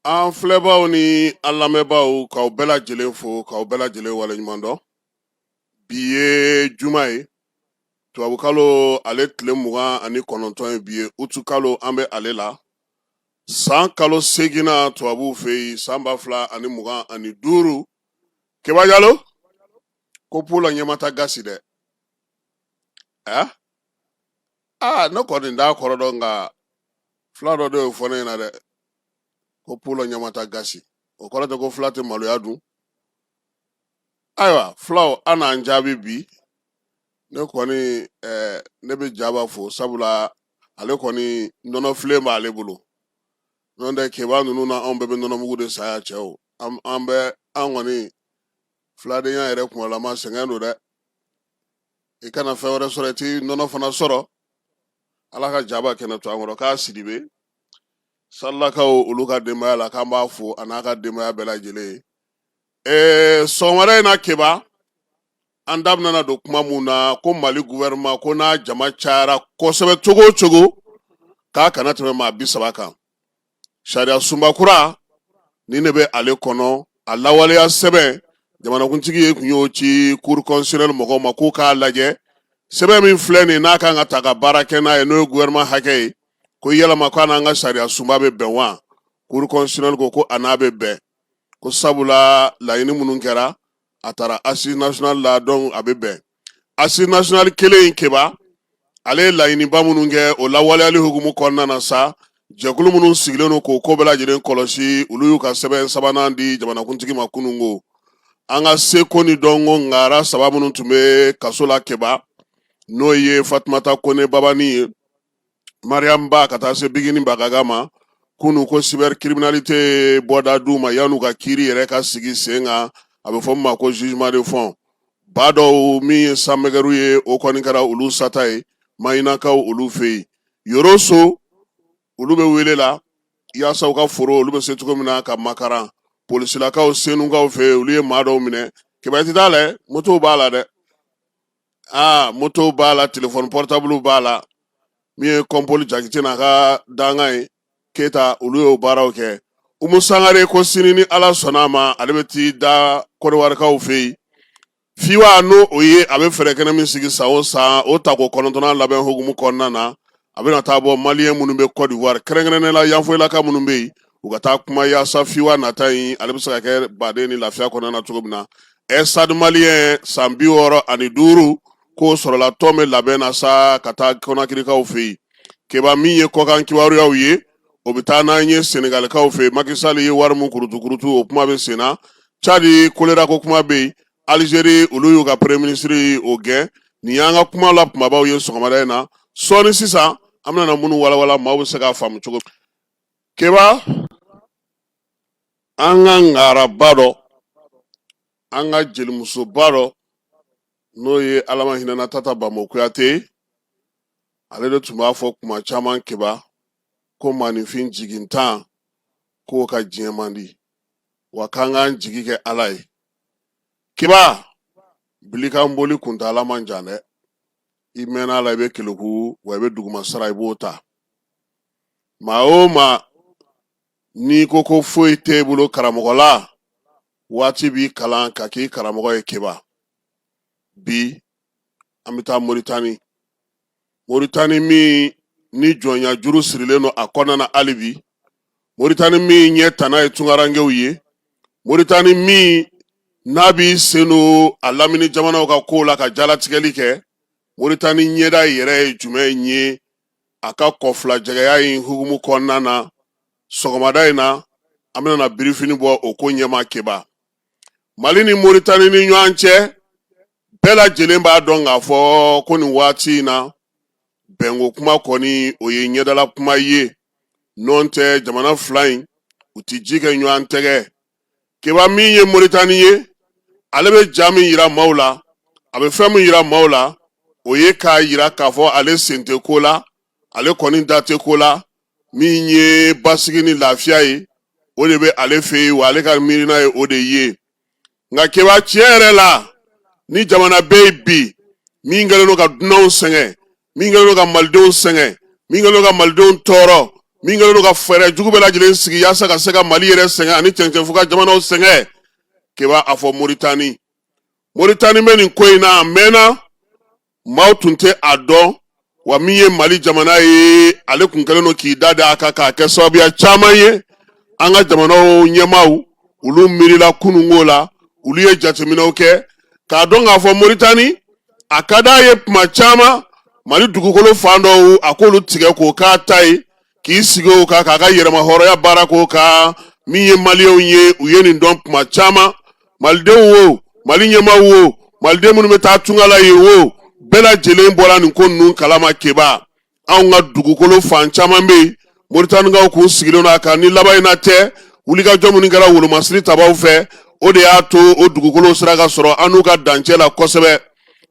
An filɛbaw ni an lamɛnbaw k'aw bɛɛ lajɛlen fo k'aw bɛɛ lajɛlen waleɲuman dɔn. Bi ye juma ye tubabukalo ale tile 29 ye bi ye utu kalo an bɛ ale la san kalo 8nan tubabuw fɛ yen san 2025 Keba Jalo ko pour la ɲɛmata gasi dɛ ne kɔni t'a kɔrɔ dɔn nka fila dɔ de y'o fɔ ne ɲɛna dɛ ko pour la ɲɛmata gasi o kɔrɔ tɛ ko fila tɛ maloya dun. Ayiwa fulaw an n'an jaabi bi ne kɔni ne bɛ jaba fo sabula ale kɔni nɔnɔ filen b'ale bolo n'o tɛ Keba ninnu na anw bɛɛ bɛ nɔnɔmugu de saya cɛw an kɔni filadenya yɛrɛ kumalama sɛgɛn don dɛ i kana fɛn wɛrɛ sɔrɔ i ti nɔnɔ fana sɔrɔ ala ka jaba kɛnɛ to an kɔrɔ k'a Sidibe salilakaw olu ka denbaya la k'an b'a fo a n'a ka denbaya bɛɛ lajɛlen ye sɔgɔmada in na Keba an da bɛna don kuma mun na ko Mali gouvernement ko n'a jama cayara kosɛbɛ cogo o cogo k'a kana tɛmɛ maa 30 kan sariya sunba kura ni ne bɛ ale kɔnɔ a lawaleya sɛbɛn jamanakuntigi ye kun y'o ci cour constitutionnelle mɔgɔw ma k'u k'a lajɛ sɛbɛn min filɛ nin n'a kan ka ta ka baara kɛ n'a ye n'o ye gouvernement hakɛ ye ko yalama ko a n'an ka sariya sunba bɛ bɛn wa cour constitutionnelle ko a n'a bɛ bɛn ko sabula laɲini minnu kɛra a taara assise nationale la donc a bɛ bɛn assise nationale kelen in Keba ale ye laɲiniba minnu kɛ o lawaleyali hukumu kɔnɔna na sa jɛkulu minnu sigilen don k'o ko bɛɛ lajɛlen kɔlɔsi olu y'u ka sɛbɛn sabanan di jamanakuntigi ma kunun ko an ka seko ni dɔnko ngara saba minnu tun bɛ kaso la Keba n'o ye Fatumata Kone Babani ye Mariam Ba ka taa se Bigini Bagaga ma kunu ko cybercriminalité bɔda d'u ma yan'u ka kiiri yɛrɛ ka sigi sen kan a bɛ fɔ min ma ko jugement de fond ba dɔw min ye sanmɛgɛru ye o kɔni kɛra olu sata ye mayinakaw olu fɛ yen yɔrɔ so olu bɛ wele la yaasa u ka foro olu bɛ se cogo min na ka makaran polisilakaw senukaw fɛ yen olu ye maa dɔw minɛ Keba ti t'a la moto b'a la dɛ moto b'a la téléphone portable b'a la min ye kɔnpoli jakite n'a ka danga ye Keta olu y'o baaraw kɛ Umu Sangare ko sini ni ala sɔnna a ma ale bɛ t'i da kɔdiwarikaw fɛ yen fiwa n'o o ye a bɛ fɛɛrɛ kɛnɛ min sigi san o san o tako 9nan labɛn hukumu kɔnɔna na a bɛna taa bɔ maliyɛn minnu bɛ Côte d'Ivoire kɛrɛnkɛrɛnnen la yanfoyilaka minnu bɛ yen u ka taa kuma yaasa fiwa nata yen ale bɛ se ka kɛ baden ni lafiya kɔnɔna na cogo min na stade maliyɛn san 65 k'o sɔrɔla tɔn bɛ labɛn na sa ka taa kɔnakirikaw fɛ yen Keba min ye kɔkan kibaruyaw ye o bɛ taa n'an ye Senegalikaw fɛ yen Macky Sall ye wari min kurutu o kuma bɛ sen na Tchadi kolera ko kuma bɛ yen Algérie olu y'u ka premier ministre o gɛn nin y'an ka kuma la kumabaw ye sɔgɔmada in na sɔɔni sisan an bɛna minnu walawala maaw bɛ se k'a faamu cogo Keba an ka ngaraba dɔ an ka jelimusoba dɔ n'o ye Alama hinɛna Tata Bamo Kuyate ale de tun b'a fɔ kuma caman Keba ko maninfin jigintan k'o ka diɲɛ man di wa k'an k'an jigi kɛ Ala ye Keba bilikan boli kuntala man jan dɛ i mɛnna la i bɛ keleku wa i bɛ duguma sara i b'o ta maa o maa n'i ko ko foyi t'e bolo karamɔgɔ la waati b'i kalan ka k'i karamɔgɔ ye Keba bi an bɛ taa Moritani min ni jɔnya juru sirilen don a kɔnɔna na hali bi Moritani min ɲɛ tana ye tunkarankew ye Moritani min n'a b'i sen don a lamini jamanaw ka kow la ka jalatigɛli kɛ Moritani ɲɛda yɛrɛ ye jumɛn ye a ka kɔfilajɛgɛya in hukumu kɔnɔna na sɔgɔmada in na an bɛna birifini bɔ o ko ɲɛma Keba Mali ni Moritani ni ɲɔgɔn cɛ bɛɛ lajɛlen b'a dɔn k'a fɔ ko nin waati in na bɛnko kuma kɔni o ye ɲɛdala kuma ye n'o tɛ jamana fila in u ti ji kɛ ɲɔgɔn tɛgɛ Keba min ye Moritani ye ale bɛ ja min yira maaw la a bɛ fɛn min yira maaw la o ye k'a yira k'a fɔ ale sen tɛ ko la ale kɔni da tɛ ko la min ye basigi ni lafiya ye o de bɛ ale fɛ yen wa ale ka miirina ye o de ye nka Keba tiɲɛ yɛrɛ la ni jamana bɛ yen bi min kɛlen don ka dunanw sɛgɛn min kɛlen don ka malidenw sɛgɛn min kɛlen don ka malidenw tɔɔrɔ min kɛlen don ka fɛɛrɛ jugu bɛɛ lajɛlen sigi yaasa ka se ka Mali yɛrɛ sɛgɛn ani cɛncɛnfuga jamanaw sɛgɛn k'i b'a fɔ Moritani bɛ nin ko in na a mɛnna maaw tun tɛ a dɔn wa min ye Mali jamana ye ale kun kɛlen don k'i da a kan k'a kɛ sababuya caman ye an ka jamanaw ɲɛmaaw olu miirila kunungo la olu ye jateminɛw kɛ k'a dɔn k'a fɔ Moritani a ka d'a ye tuma caman Mali dugukolo fan dɔw a k'olu tigɛ k'o k'a ta ye k'i sigi o kan k'a ka yɛrɛma hɔrɔnya baara k'o kan min ye maliyɛnw ye u ye nin dɔn tuma caman malidenw wo Mali ɲɛmaaw wo maliden minnu bɛ taa tunga la ye wo bɛɛ lajɛlen bɔra nin ko ninnu kalama keba anw ka dugukolo fan caman bɛ yen Moritanikaw k'u sigilen don a kan ni laban in na tɛ wulikajɔ minnu kɛra wolomasiri tabaw fɛ o de y'a to o dugukolo sera ka sɔrɔ an n'u ka dancɛ la kosɛbɛ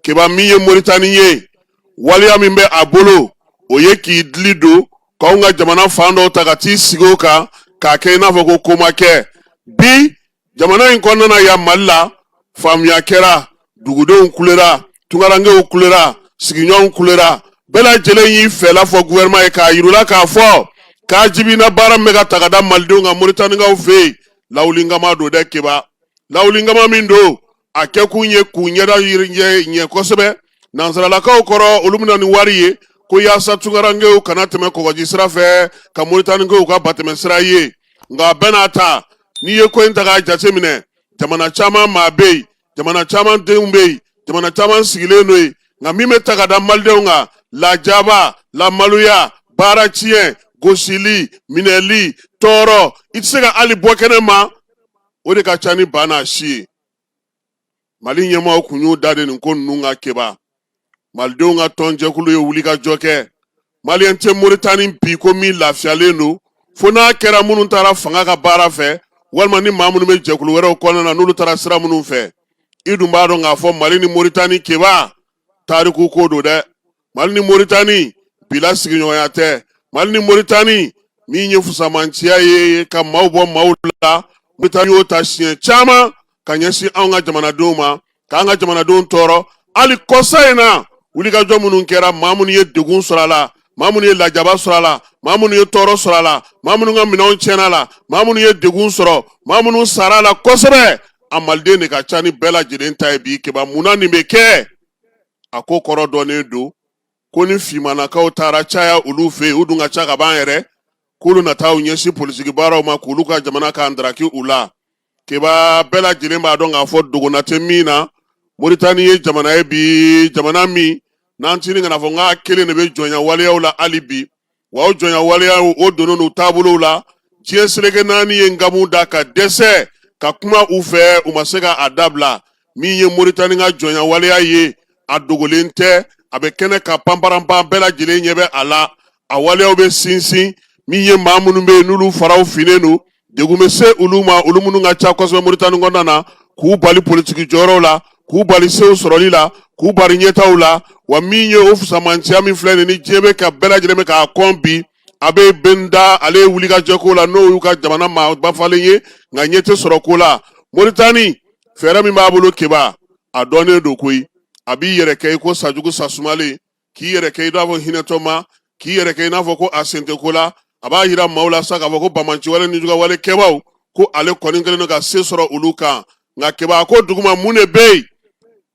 keba min ye Moritani ye waliya min bɛ a bolo o ye k'i dili don k'anw ka jamana fan dɔw ta ka t'i sigi o kan k'a kɛ i n'a fɔ ko ko ma kɛ bi jamana in kɔnɔna ya Mali la faamuya kɛra dugudenw kulera tungarankew kulera sigiɲɔgɔnw kulera bɛɛ lajɛlen y'i fɛla fɔ gouvernement ye k'a yirula k'a fɔ k'a jibina baara min bɛ ka ta ka da malidenw ka Moritanikaw fɛ yen lawulinkama don dɛ keba lawulinkama min don a kɛkun ye k'u ɲɛda ɲɛ kosɛbɛ nansaralakaw kɔrɔ olu bɛna ni wari ye ko yaasa tungarankew kana tɛmɛ kɔgɔji sira fɛ ka Moritanikew ka batɛmɛ sira ye nka bɛɛ n'a ta n'i ye ko in ta k'a jateminɛ jamana caman maa bɛ yen jamana caman denw bɛ yen jamana caman sigilen don yen nka min bɛ ta ka da malidenw kan lajaba lamaloya baara tiɲɛ gosili minɛli tɔɔrɔ i tɛ se ka hali bɔ kɛnɛ ma o de ka ca ni ba n'a si ye Mali ɲɛmaaw kun y'u da de nin ko ninnu ka keba malidenw ka tɔnjɛkulu ye wulikajɔ kɛ maliyɛn tɛ Moritani bi ko min lafiyalen don fo n'a kɛra minnu taara fanga ka baara fɛ walima ni maa minnu bɛ jɛkulu wɛrɛw kɔnɔna na n'olu taara sira minnu fɛ i dun b'a dɔn k'a fɔ Mali ni Moritani keba tariku ko don dɛ Mali ni Moritani bila sigiɲɔgɔnya tɛ Mali ni Moritani min ye fusamanciya ye ka maaw bɔ maaw la Moritani y'o ta siɲɛ caman ka ɲɛsin anw ka jamanadenw ma k'an ka jamanadenw tɔɔrɔ hali kɔsa in na wulikajɔ minnu kɛra maa minnu ye degun sɔrɔ a la maa minnu ye lajaba sɔrɔ a la maa minnu ye tɔɔrɔ sɔrɔ a la maa minnu ka minɛnw tiɲɛna a la maa minnu ye degun sɔrɔ maa minnu sara a la kosɛbɛ a maliden de ka ca ni bɛɛ lajɛlen ta ye bi keba munna nin bɛ kɛ a ko kɔrɔ dɔnnen don ko ni fimanakaw taara caya olu fɛ yen u dun ka ca ka ban yɛrɛ k'olu na taa u ɲɛsin polisiki baaraw ma k'olu ka jamana k'an daraki u la keba bɛɛ lajɛlen b'a dɔn k'a fɔ dogona tɛ min na Moritani ye jamana ye bi jamana min n'an tini kana fɔ n k'a kelen de bɛ jɔnya waleyaw la hali bi wa o jɔnya waleyaw o donnen n'u taabolow la diɲɛ seleke naani ye nkamu da ka dɛsɛ ka kuma u fɛ u ma se ka a dabila min ye Moritani ka jɔnya waleya ye a dogolen tɛ a bɛ kɛnɛ ka panparanpan bɛɛ lajɛlen ɲɛ bɛ a la a waleyaw bɛ sinsin min ye maa minnu bɛ yen n'olu faraw finnen don degun bɛ se olu ma olu minnu ka ca kosɛbɛ Moritani kɔnɔna na k'u bali politiki jɔyɔrɔw la k'u bali sew sɔrɔli la k'u bali ɲɛtaw la wa min ye o fusamanciya min filɛ nin ni diɲɛ bɛ ka bɛɛ lajɛlen bɛ k'a kɔn bi a bɛ bɛnda ale ye wulikajɔ ko la n'o y'u ka jamana maa bafalen ye nka ɲɛ tɛ sɔrɔ ko la Moritani fɛɛrɛ min b'a bolo keba a dɔnnen don koyi a b'i yɛrɛ kɛ i ko sajugu sasumalen k'i yɛrɛ kɛ i n'a fɔ hinɛtɔma k'i yɛrɛ kɛ i n'a fɔ ko a sen tɛ ko la a b'a yira maaw la sa k'a fɔ ko bamanciwale ni jugawale kɛbaw ko ale kɔni kɛlen don ka se sɔrɔ olu kan nka keba ko duguma mun de bɛ yen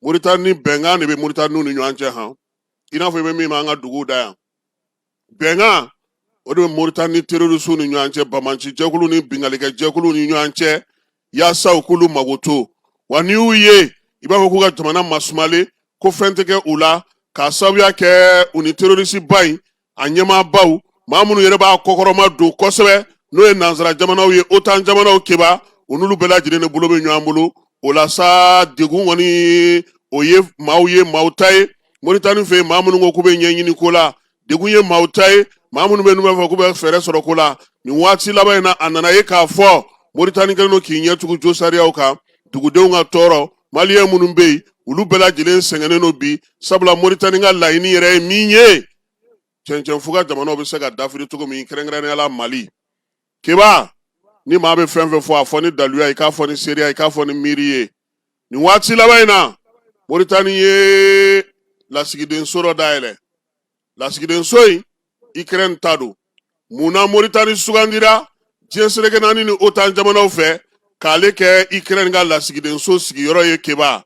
Moritani bɛnkan de bɛ Moritaniw ni ɲɔgɔn cɛ han i n'a fɔ i bɛ min ma an ka duguw da yan bɛnkan o de bɛ Moritani terorisiw ni ɲɔgɔn cɛ bamanci jɛkulu ni bingalikɛ jɛkulu ni ɲɔgɔn cɛ yaasa u k'olu mago to wa n'i y'u ye i b'a fɔ k'u ka jamana masumalen ko fɛn tɛ kɛ u la k'a sababuya kɛ u ni terorisi ba in a ɲɛmaabaw maa minnu yɛrɛ b'a kɔkɔrɔma don kosɛbɛ n'o ye nansara jamanaw ye OTAN jamanaw keba u n'olu bɛɛ lajɛlen de bolo bɛ ɲɔgɔn bolo o la sa degun kɔni o ye maaw ta ye Moritani fɛ yen maa minnu ko k'u bɛ ɲɛɲini ko la degun ye maaw ta ye maa minnu bɛ n'u b'a fɔ k'u bɛ fɛɛrɛ sɔrɔ ko la nin waati laban in na a nana ye k'a fɔ Moritani kɛlen don k'i ɲɛtugu jo sariyaw kan dugudenw ka tɔɔrɔ maliyɛn minnu bɛ yen olu bɛɛ lajɛlen sɛgɛnnen don bi sabula Moritani ka laɲini yɛrɛ ye min ye cɛncɛnfuga jamanaw bɛ se ka dafiri cogo min kɛrɛnkɛrɛnnenya la Mali keba ni maa bɛ fɛn fɛn fɔ a fɔ ni daluya i k'a fɔ ni seereya i k'a fɔ ni miiri ye nin waati laban in na Moritani ye lasigidenso dɔ dayɛlɛ lasigidenso in Ukraine ta don Muna Moritani sugandira diɲɛ seleke naani ni OTAN jamanaw fɛ k'ale kɛ Ukraine ka lasigidenso sigiyɔrɔ ye Keba.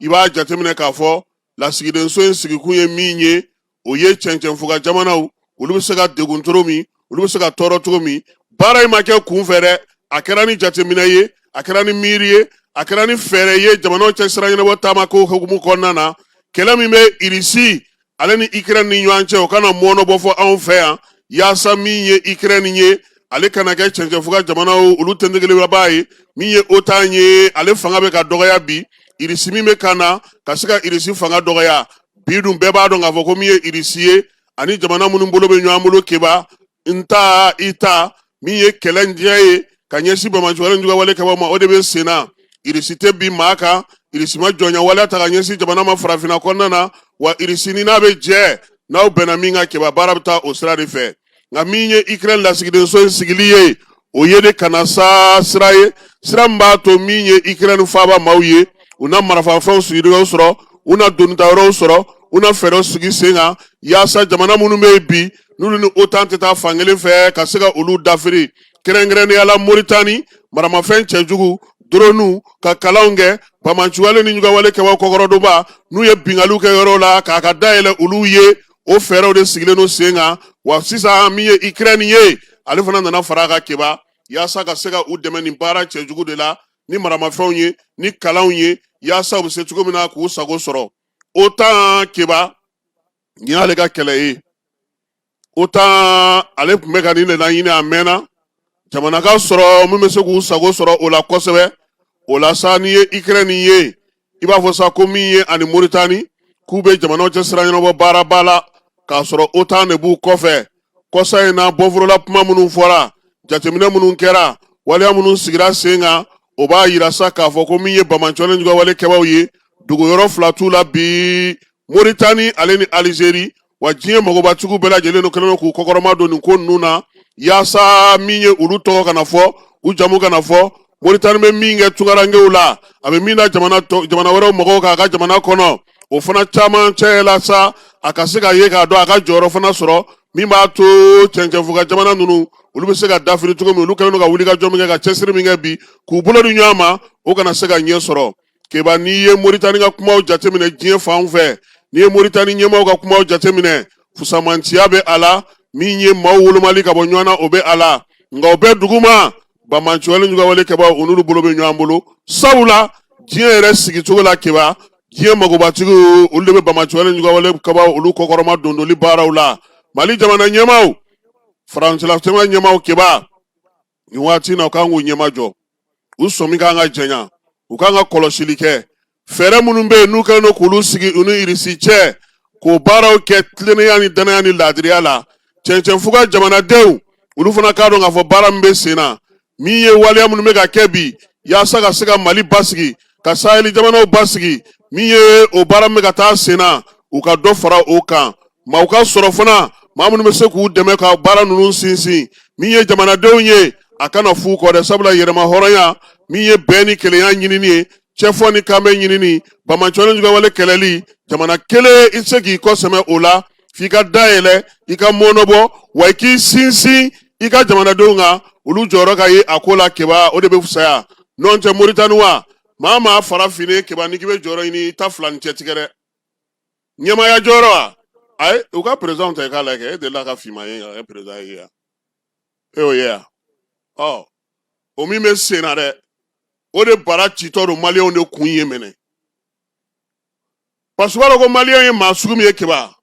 I b'a jateminɛ k'a fɔ lasigidenso in sigikun ye min ye o ye cɛncɛnfuga jamanaw olu bɛ se ka degun cogo min olu bɛ se ka tɔɔrɔ cogo min baara in ma kɛ kunfɛ dɛ a kɛra ni jateminɛ ye a kɛra ni miiri ye a kɛra ni fɛɛrɛ ye jamanaw cɛ sira ɲɛnabɔ taama ko hukumu kɔnɔna na kɛlɛ min bɛ Irisi ale ni Ukraine ni ɲɔgɔn cɛ o kana mɔɔnɔbɔ fɔ anw fɛ yan yaasa min ye Ukraine ye ale kana kɛ cɛncɛnfuga jamanaw olu tɛntegeleba ye min ye OTAN ye ale fanga bɛ ka dɔgɔya bi Irisi min bɛ kana ka se ka Irisi fanga dɔgɔya bi dun bɛɛ b'a dɔn k'a fɔ ko min ye Irisi ye ani jamana minnu bolo bɛ ɲɔgɔn bolo Keba nta ita min ye kɛlɛnjɛ ye ka ɲɛsin Bamajuwale Njugawale Keba ma o de bɛ sen na Irisi tɛ bi maa kan Irisi ma jɔnya waleya ta ka ɲɛsin jamana ma farafinna kɔnɔna na wa Irisi ni n'a bɛ jɛ n'aw bɛnna min kan Keba baara bɛ taa o sira de fɛ nka min ye Ukraine lasigidenso in sigili ye o ye de kana sa sira ye sira min b'a to min ye Ukraine faaba maaw ye u na marafafɛnw sigiyɔrɔw sɔrɔ u na donitayɔrɔw sɔrɔ u na fɛɛrɛw sigi sen kan yaasa jamana minnu bɛ yen bi n'olu ni OTAN tɛ taa fankelen fɛ ka se ka olu dafiri kɛrɛnkɛrɛnnenya la Moritani maramafɛn cɛjugu drone ka kalanw kɛ Bamajuwale ni Njugawale Keba kɔkɔrɔdonba n'u ye binkaliw kɛ yɔrɔw la k'a ka dayɛlɛ olu ye o fɛɛrɛw de sigilen don sen kan wa sisan min ye Ukraine ye ale fana nana fara a ka Keba yaasa ka se ka u dɛmɛ nin baara cɛjugu de la ni maramafɛnw ye ni kalanw ye yaasa u bɛ se cogo min na k'u sago sɔrɔ OTAN Keba nin y'ale ka kɛlɛ ye OTAN ale tun bɛ ka nin de laɲini a mɛnna jamana ka sɔrɔ min bɛ se k'u sago sɔrɔ o la kosɛbɛ o la sa ni ye Ukraine ye i b'a fɔ sa ko min ye ani Moritani k'u bɛ jamanaw cɛ sira ɲɛnabɔ baaraba la k'a sɔrɔ OTAN de b'u kɔfɛ kɔsa in na bɔforola kuma minnu fɔra jateminɛ minnu kɛra waleya minnu sigira sen kan o b'a yira sa k'a fɔ ko min ye Bamajuwale Njugawale Kebaw ye dugu yɔrɔ fila t'u la bi Moritani ale ni Alizeri wa diɲɛ magobatigiw bɛɛ lajɛlen kɛlen don k'u kɔkɔrɔma don nin ko ninnu na yaasa min ye olu tɔgɔ kana fɔ u jamu kana fɔ Moritani bɛ min kɛ tungarankew la a bɛ min na jamana wɛrɛw mɔgɔw k'a ka jamana kɔnɔ o fana caman cɛ la sa a ka se ka ye k'a dɔn a ka jɔyɔrɔ fana sɔrɔ min b'a to cɛncɛnfuga jamana ninnu olu bɛ se ka dafiri cogo min olu kɛlen don ka wulikajɔ min kɛ ka cɛsiri min kɛ bi k'u bolo di ɲɔgɔn ma o kana se ka ɲɛ sɔrɔ Keba n'i ye Moritani ka kumaw jateminɛ diɲɛ fan fɛ n'i ye Moritani ɲɛmaaw ka kumaw jateminɛ fusamantiya bɛ a la min ye maaw wolomali ka bɔ ɲɔgɔn na o bɛ a la nka o bɛɛ duguma Bamajuwale Njugawale Keba o n'olu bolo bɛ ɲɔgɔn bolo sabula diɲɛ yɛrɛ sigicogo la Keba diɲɛ magobatigiw olu de bɛ Bamajuwale Njugawale Keba olu kɔkɔrɔma dondoli baaraw la Mali jamana ɲɛmaaw faransila jamana ɲɛmaaw Keba nin waati in na u kan k'u ɲɛma jɔ u sɔmi kan ka janya u kan ka kɔlɔsili kɛ fɛɛrɛ minnu bɛ yen n'u kɛlen don k'olu sigi u ni Irisi cɛ k'o baaraw kɛ tilennenya ni danaya ni laadiriya la cɛncɛnfuga jamanadenw olu fana k'a dɔn k'a fɔ baara min bɛ sen na min ye waleya minnu bɛ ka kɛ bi yaasa ka se ka Mali basigi ka Saheli jamanaw basigi min ye o baara min bɛ ka taa sen na u ka dɔ fara o kan maa u ka sɔrɔ fana maa minnu bɛ se k'u dɛmɛ ka baara ninnu sinsin min ye jamanadenw ye a kana f'u kɔ dɛ sabula yɛrɛma hɔrɔnya min ye bɛn ni kelenya ɲinini ye cɛfɔ ni kanbɛ ɲinini Bamajuwale Njugawale kɛlɛli jamana kelen i tɛ se k'i kɔsɛmɛ o la f'i ka dayɛlɛ i ka mɔɔnɔbɔ wa i k'i sinsin i ka jamanadenw kan olu jɔyɔrɔ ka ye a ko la Keba o de bɛ fisaya n'o tɛ Moritani wa maa maa fara fini Keba n'i k'i bɛ jɔyɔrɔ ɲini i ta fila ni cɛ tigɛ dɛ ɲɛmaya jɔyɔrɔ wa ayi u ka perezanw ta i k'a lajɛ e delila ka finma ye ka kɛ perezan ye yan e y'o ye yan ɔ o min bɛ sen na dɛ o de bara citɔ don maliyɛnw de kun ye minɛ parce que u b'a dɔn ko maliyɛn ye maa sugu min ye Keba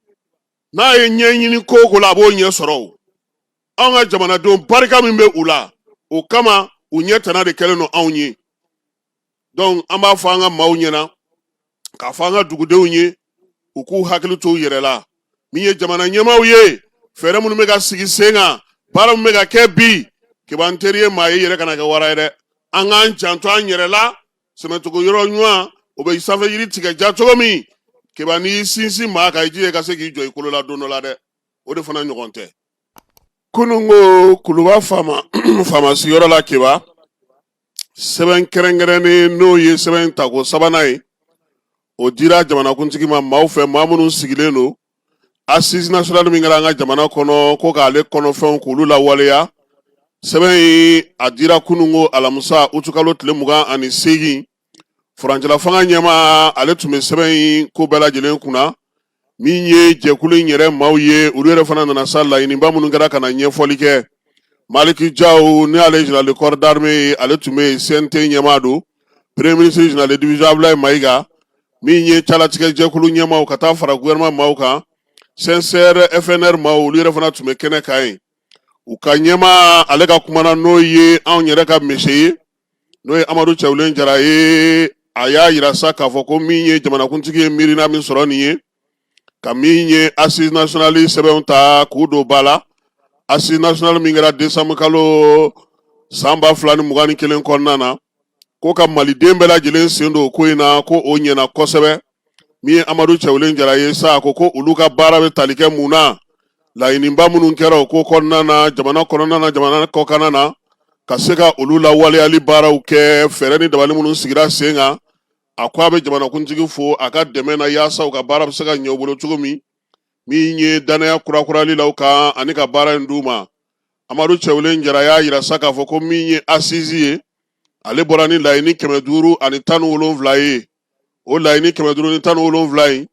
n'a ye ɲɛɲini ko o ko la a b'o ɲɛ sɔrɔ o anw ka jamanadenw barika min bɛ u la o kama u ɲɛ tana de kɛlen don anw ye donc an b'a fɔ an ka maaw ɲɛna k'a fɔ an ka dugudenw ye u k'u hakili to u yɛrɛ la min ye jamana ɲɛmaaw ye fɛɛrɛ minnu bɛ ka sigi sen kan baara min bɛ ka kɛ bi Keba n teri ye maa ye yɛrɛ kana kɛ wara ye dɛ an k'an janto an yɛrɛ la sɛmɛcogo yɔrɔ ɲuman o bɛ sanfɛ yiri tigɛ ja cogo min Keba n'i sinsin maa kan i jija i ka se k'i jɔ i kolo la don dɔ la dɛ o de fana ɲɔgɔn tɛ kunun ko Kuluba faamasi yɔrɔ la Keba sɛbɛn kɛrɛnkɛrɛnnen n'o ye sɛbɛn tako sabanan ye o dira jamanakuntigi ma maaw fɛ maa minnu sigilen don assise nationale min kɛra an ka jamana kɔnɔ ko k'ale kɔnɔfɛnw k'olu lawaleya sɛbɛn yi a dira kunungo alamisa utukalo tile 28 furancɛla fanga ɲɛma ale tun bɛ sɛbɛn yi ko bɛɛ lajɛlen kunna min ye jɛkulu in yɛrɛ maaw ye olu yɛrɛ fana nana sa laɲiniba minnu kɛra ka na ɲɛfɔli kɛ Maliki Jaw ni ale général de corps d'armée ale tun bɛ CNT ɲɛmaa don premier ministre général de division Abdoulaye Mayiga min ye calatigɛ jɛkulu ɲɛmaaw ka taa fara gouvernement maaw kan CNCR FNR maaw olu yɛrɛ fana tun bɛ kɛnɛ kan ye u ka ɲɛmaa ale ka kumana n'o ye anw yɛrɛ ka mese ye n'o ye Amadu Cɛwlen Jara ye a y'a yira sa k'a fɔ ko min ye jamanakuntigi ye miirina min sɔrɔ nin ye ka min ye assise nationale sɛbɛnw ta k'u don ba la assise nationale min kɛra décembre kalo san 2021 kɔnɔna na ko ka maliden bɛɛ lajɛlen sen don ko in na ko o ɲɛna kosɛbɛ min ye Amadu Cɛwlen Jara ye sa ko olu ka baara bɛ tali kɛ mun na laɲiniba minnu kɛra o ko kɔnɔna na jamana kɔnɔna na jamana kɔkanna na ka se ka olu lawaleyali baaraw kɛ fɛɛrɛ ni dabali minnu sigira sen kan a ko a bɛ jamanakuntigi fo a ka dɛmɛ na yaasa u ka baara bɛ se ka ɲɛ u bolo cogo min ye danaya kurakurali la u kan ani ka baara in d'u ma Amadu Cɛwlen Jara y'a yira sa k'a fɔ ko min ye assise ye ale bɔra ni laɲini 517 ye o laɲini 517 in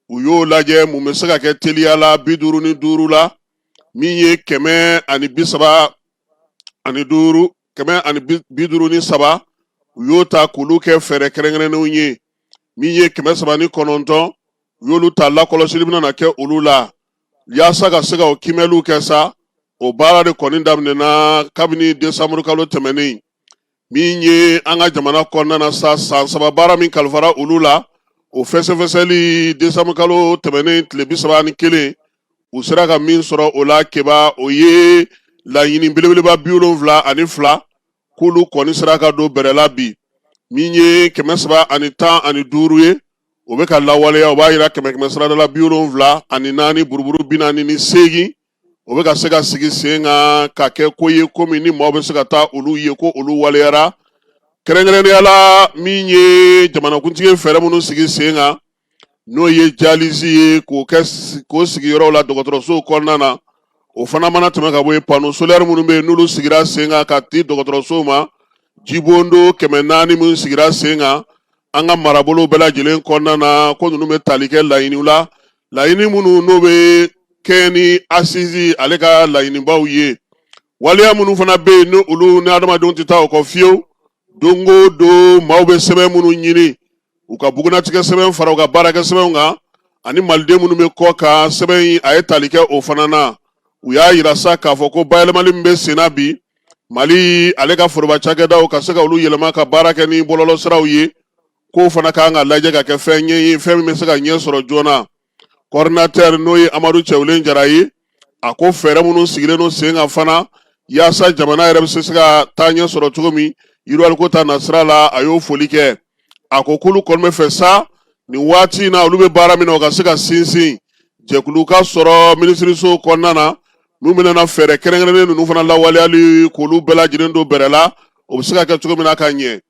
u y'o lajɛ mun bɛ se ka kɛ teliya la 55 la min ye 153 u y'o ta k'olu kɛ fɛɛrɛ kɛrɛnkɛrɛnnenw ye min ye 309 u y'olu ta lakɔlɔsili bɛna na kɛ olu la yaasa ka se ka o kimɛliw kɛ sa o baara de kɔni daminɛna kabini décembre kalo tɛmɛnen min ye an ka jamana kɔnɔna na sa san 3 baara min kalifara olu la o fɛsɛfɛsɛli décembre kalo tɛmɛnen tile 31 u sera ka min sɔrɔ o la keba o ye laɲini belebeleba 72 k'olu kɔni sera ka don bɛrɛla bi min ye 315 ye o bɛ ka lawaleya o b'a yira 374 buruburu 48 o bɛ ka se ka sigi sen kan ka kɛ ko ye ko min ni maaw bɛ se ka taa olu ye ko olu waleyara kɛrɛnkɛrɛnnenya la min ye jamanakuntigi fɛɛrɛ minnu sigi sen kan n'o ye dialyse ye k'o sigiyɔrɔw la dɔgɔtɔrɔsow kɔnɔna na o fana mana tɛmɛ ka bɔ yen panneau solaire minnu bɛ yen n'olu sigira sen kan ka di dɔgɔtɔrɔsow ma jibondo 400 minnu sigira sen kan an ka marabolo bɛɛ lajɛlen kɔnɔna na ko ninnu bɛ tali kɛ laɲiniw la laɲini minnu n'o bɛ kɛ ni assise ale ka laɲinibaw ye waleya minnu fana bɛ yen ni olu ni adamadenw tɛ taa o kɔ fiyewu don o don maaw bɛ sɛbɛn minnu ɲini u ka bugunatigɛ sɛbɛn fara u ka baarakɛ sɛbɛnw kan ani maliden minnu bɛ kɔ kan sɛbɛn in a ye tali kɛ o fana na u y'a yira sa k'a fɔ ko bayɛlɛmali min bɛ sen na bi Mali ale ka foroba cakɛdaw ka se ka olu yɛlɛma ka baara kɛ ni bɔlɔlɔsiraw ye k'o fana kan ka lajɛ ka kɛ fɛn ɲɛ ye fɛn min bɛ se ka ɲɛ sɔrɔ joona coordinateur n'o ye Amadu Cɛwlen Jara ye a ko fɛɛrɛ minnu sigilen don sen kan fana yaasa jamana yɛrɛ bɛ se ka taa ɲɛ sɔrɔ cogo min yiriwaliko ta nasira la a y'o foli kɛ a ko k'olu kɔni bɛ fɛ sa nin waati in na olu bɛ baara min na o ka se ka sinsin jɛkulu ka sɔrɔ minisiriso kɔnɔna na n'u bɛna fɛɛrɛ kɛrɛnkɛrɛnnen ninnu fana lawaleyali k'olu bɛɛ lajɛlen don bɛrɛ la o bɛ se ka kɛ cogo min na ka ɲɛ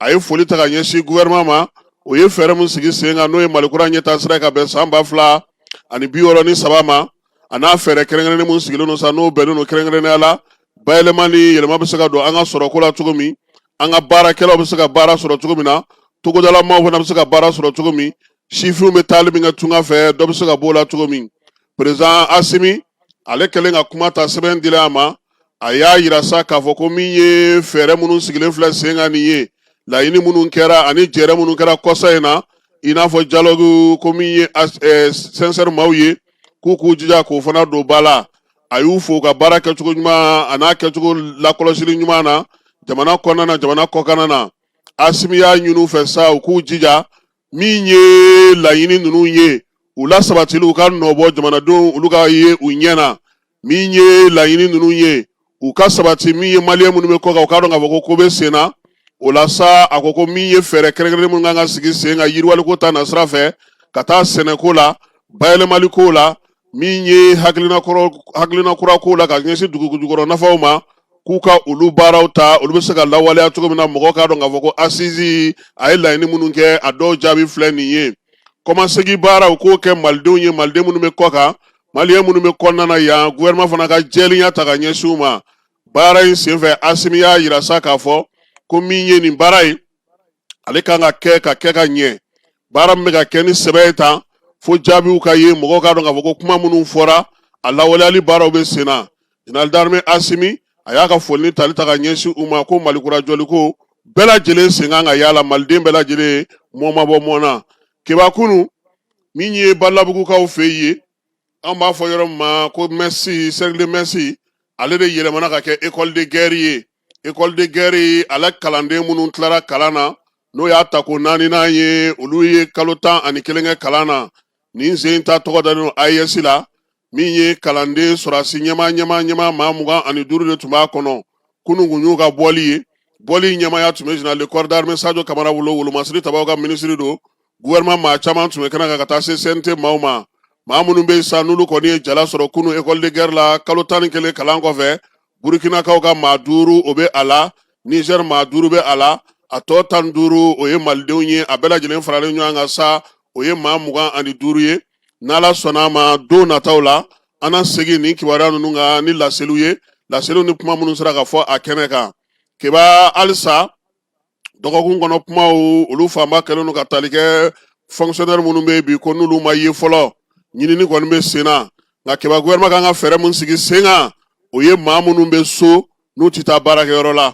a ye foli ta ka ɲɛsin gouvernement ma o ye fɛɛrɛ min sigi sen kan n'o ye malikura ɲɛtaasira ka bɛn san 2063 ma a n'a fɛɛrɛ kɛrɛnkɛrɛnnen min sigilen don sa n'o bɛnnen don kɛrɛnkɛrɛnnenya la bayɛlɛma ni yɛlɛma bɛ se ka don an ka sɔrɔko la cogo min an ka baarakɛlaw bɛ se ka baara sɔrɔ cogo min na togodalamaw fana bɛ se ka baara sɔrɔ cogo min sifinw bɛ taali min kɛ tunga fɛ dɔ bɛ se ka bɔ o la cogo min président Asimi ale kɛlen ka kuma ta sɛbɛn dila a ma a y'a yira sa k'a fɔ ko min ye fɛɛrɛ minnu sigilen filɛ sen kan nin ye laɲini minnu kɛra ani jɛrɛ minnu kɛra kɔsa in na i n'a fɔ dialogue ko min ye sincère maaw ye k'u k'u jija k'o fana don ba la a y'u fo ka baara kɛcogo ɲuman a n'a kɛcogo lakɔlɔsili ɲuman na jamana kɔnɔna na jamana kɔkanna na Asimi y'a ɲini u fɛ sa u k'u jija min ye laɲini ninnu ye u la sabatili u ka nɔbɔ jamanadenw olu ka ye u ɲɛna min ye laɲini ninnu ye u ka sabati min ye maliyɛn minnu bɛ kɔ kan u k'a dɔn k'a fɔ ko bɛ sen na o la sa a ko min ye fɛɛrɛ kɛrɛnkɛrɛnnen minnu kan ka sigi sen kan yiriwaliko ta nasira fɛ ka taa sɛnɛko la bayɛlɛmaliko la min ye hakilina kura ko la ka ɲɛsin dugukɔnɔ nafaw ma k'u ka olu baaraw ta olu bɛ se ka lawaleya cogo min na mɔgɔw k'a dɔn k'a fɔ ko assise a ye laɲini minnu kɛ a dɔw jaabi filɛ nin ye kɔmasegi baara u k'o kɛ malidenw ye maliden minnu bɛ kɔ kan maliyɛn minnu bɛ kɔnɔna na yan gouvernement fana ka jɛlenya ta ka ɲɛsin u ma baara in senfɛ Asimi y'a yira sa k'a fɔ ko min ye nin baara ye ale kan ka kɛ ka ɲɛ baara min bɛ ka kɛ ni sɛbɛ ye tan fo jaabiw ka ye mɔgɔw k'a dɔn k'a fɔ ko kuma minnu fɔra a lawaleyali baaraw bɛ sen na général d'armée Asimi a y'a ka foli tali ta ka ɲɛsin u ma ko malikura jɔliko bɛɛ lajɛlen sen kan ka yala maliden bɛɛ lajɛlen mɔ ma bɔ mɔ na kebakunu min ye balabugukaw fɛ ye an b'a fɔ yɔrɔ min ma ko Merci cercle de Merci ale de yɛlɛmana ka kɛ école de guerre ye école de guerre ale kalanden minnu tilara kalan na n'o y'a ta ko 4nan ye olu ye kalo 11 kɛ kalan na nin sen ta tɔgɔ dalen don AES la min ye kalanden sɔrɔsi ɲɛma maa 25 de tun b'a kɔnɔ kunungun y'u ka bɔli ye bɔli ɲɛmaya tun bɛ général de corps d'armée Sajo Kamara bolo Wolomasiri Tabaw ka ministre don gouvernement maa caman tun bɛ kɛnɛ kan ka taa se CNT maaw ma maa minnu bɛ sa n'olu kɔni ye jala sɔrɔ kunu école de guerre la kalo 11 kalan kɔfɛ Burukinakaw ka maa 5 o bɛ a la Niger maa 5 bɛ a la a tɔ 15 o ye malidenw ye a bɛɛ lajɛlen faralen ɲɔgɔn kan sa o ye maa 25 ye n'Ala sɔnna a ma don nataw la an na segin nin kibaruya ninnu kan ni laseliw ye laseliw ni kuma minnu sera ka fɔ a kɛnɛ kan keba halisa dɔgɔkun kɔnɔ kumaw olu fanba kɛlen don ka tali kɛ fonctionnaire minnu bɛ bi ko n'olu ma ye fɔlɔ ɲinini kɔni bɛ sen na nka keba gouvernement kan ka fɛɛrɛ min sigi sen kan o ye maa minnu bɛ so n'u tɛ taa baarakɛyɔrɔ la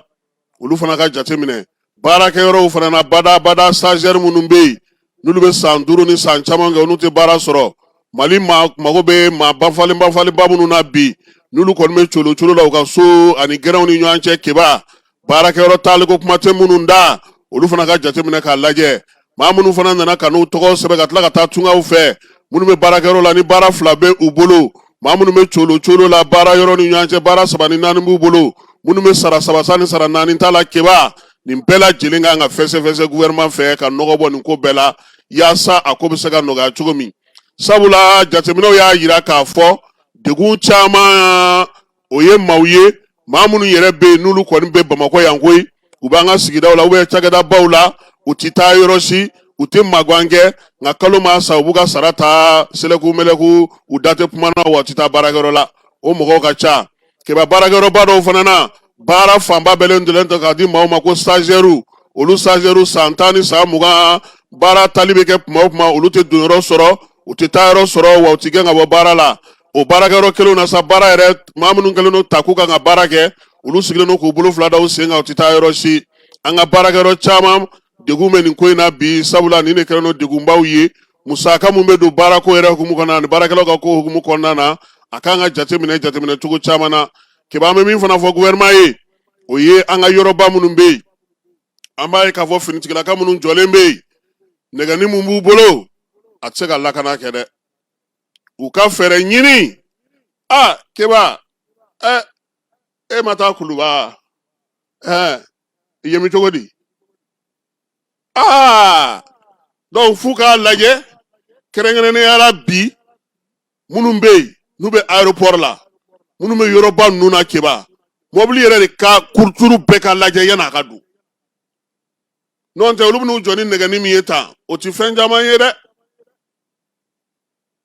olu fana ka jateminɛ baarakɛyɔrɔw fana na bada stagiaire minnu bɛ yen n'olu bɛ san 5 ni san caman kɛ n'u tɛ baara sɔrɔ mali mago bɛ maa banfalenba minnu na bi n'olu kɔni bɛ colo la u ka so ani gɛrɛnw ni ɲɔgɔn cɛ keba baarakɛyɔrɔ taliko kuma tɛ minnu da olu fana ka jateminɛ k'a lajɛ maa minnu fana nana ka n'u tɔgɔ sɛbɛn ka tila ka taa tungaw fɛ minnu bɛ baarakɛyɔrɔ la ni baara 2 bɛ u bolo maa minnu bɛ colo la baara yɔrɔ ni ɲɔgɔn cɛ baara 3 ni 4 b'u bolo minnu bɛ sara 3 ni sara 4 t'a la keba nin bɛɛ lajɛlen kan ka fɛsɛfɛsɛ gouvernement fɛ ka nɔgɔ bɔ nin ko bɛɛ la yaasa a ko bɛ se ka nɔgɔya cogo min sabula jateminɛw y'a yira k'a fɔ degun caman o ye maaw ye maa minnu yɛrɛ bɛ yen n'olu kɔni bɛ Bamakɔ yan koyi u b'an ka sigidaw la cakɛdabaw la u tɛ taa yɔrɔ si u tɛ magan kɛ nka kalo maa sa u b'u ka sara ta seleku meleku u da tɛ kuma na wa u tɛ taa baarakɛyɔrɔ la o mɔgɔw ka ca kɛba baarakɛyɔrɔba dɔw fana na baara fanba bɛlen donnen tɛ k'a di maaw ma ko stagiaires olu stagiaires san 10 ni san 20 baara tali bɛ kɛ kuma o kuma olu tɛ don yɔrɔ sɔrɔ u tɛ taa yɔrɔ sɔrɔ wa u tɛ gɛn ka bɔ baara la o baarakɛyɔrɔ kelenw na sa baara yɛrɛ maa minnu kɛlen don ta k'u kan ka baara kɛ olu sigilen don k'u bolo 2 da u sen kan u tɛ taa yɔrɔ si an ka baarakɛyɔrɔ caman degun bɛ nin ko in na bi sabula nin de kɛlen don degunbaw ye musaka mun bɛ don baarako yɛrɛ hukumu kɔnɔna na ani baarakɛlaw ka ko hukumu kɔnɔna na a kan ka jateminɛ cogo caman na keba an bɛ min fana fɔ gouvernement ye o ye an ka yɔrɔba minnu bɛ yen an b'a ye k'a fɔ finitigilaka minnu jɔlen bɛ yen nɛgɛni mun b'u bolo a tɛ se ka lakana kɛ dɛ u ka fɛɛrɛ ɲini keba e ma taa kuluba i ye mi cogo di donc f'u k'a lajɛ kɛrɛnkɛrɛnnenya la bi minnu bɛ yen n'u bɛ aéroport la minnu bɛ yɔrɔba ninnu na keba mobili yɛrɛ de ka kuruturu bɛɛ ka lajɛ yan'a ka don n'o tɛ olu bɛn'u jɔ ni nɛgɛni min ye tan o tɛ fɛn caman ye dɛ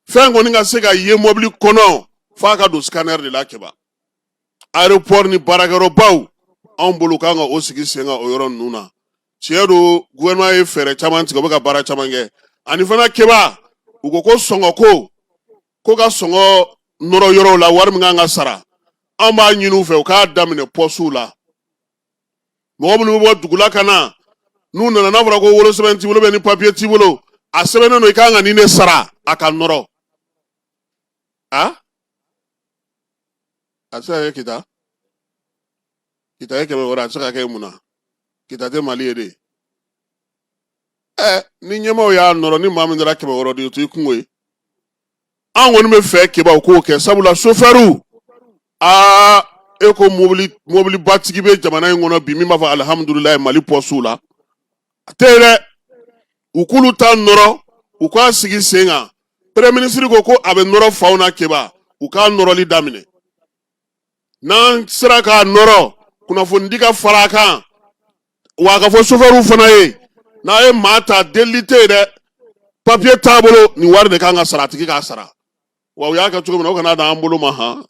fɛn kɔni ka se ka ye mobili kɔnɔ f'a ka don scanner de la keba aéroport ni baarakɛyɔrɔbaw anw bolo kan ka o sigi sen kan o yɔrɔ ninnu na tiɲɛ don gouvernement ye fɛɛrɛ caman tigɛ u bɛ ka baara caman kɛ ani fana keba u ko sɔngɔko ko ka sɔngɔ nɔrɔ yɔrɔw la wari min kan ka sara an b'a ɲini u fɛ u k'a daminɛ pɔsiw la mɔgɔ minnu bɛ bɔ dugu la ka na n'u nana n'a fɔra ko wolosɛbɛn t'i bolo ni papiye t'i bolo a sɛbɛnnen don i kan ka nin de sara a ka nɔrɔ a tɛ se ka kɛ kita ye 100 a tɛ se ka kɛ mun na kita tɛ Mali ye de ni ɲɛmaaw y'a nɔrɔ ni maa min dara 100 de o t'i kungo ye an kɔni bɛ fɛ keba u k'o kɛ sabula chauffeur e ko mobili batigi bɛ jamana in kɔnɔ bi min b'a fɔ alihamudulilayi Mali pɔsiw la a tɛ yen dɛ u k'olu ta nɔrɔ u k'a sigi sen kan premier ministre ko a bɛ nɔrɔ faw na keba u k'a nɔrɔli daminɛ n'an sera k'a nɔrɔ kunnafonidi ka fara a kan wa a ka fɔ chauffeur fana ye n'a ye maa ta delili tɛ yen dɛ papiye t'a bolo nin wari de kan ka sara a tigi k'a sara wa u y'a kɛ cogo min na o kana dan an bolo ma han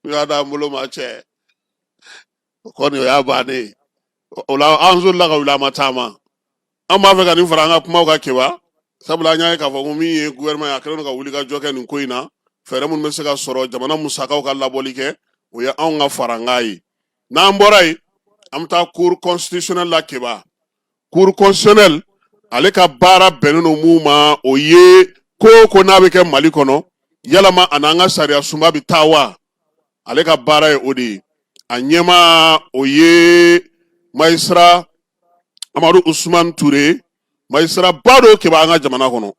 u y'a dan an bolo ma cɛ o kɔni o y'a bannen ye o la an solila ka wuli an ma taama an b'a fɛ ka nin fara an ka kumaw ka kɛba sabula an y'a ye k'a fɔ ko min ye gouvernement ye a kɛlen don ka wuli ka jɔ kɛ nin ko in na fɛɛrɛ minnu bɛ se ka sɔrɔ jamana musakaw ka labɔli kɛ o ye anw ka fara n k'a ye n'an bɔra yen an bɛ taa cour constitutionnelle la kɛba cour constitutionnelle ale ka baara bɛnnen don mun ma o ye ko o ko n'a bɛ kɛ mali kɔnɔ yalama a n'an ka sariya sunba bɛ taa wa ale ka baara ye o de ye a ɲɛmaa o ye magistrat Amadou Ousmane Touré magistrat ba dɔ kɛba an ka jamana kɔnɔ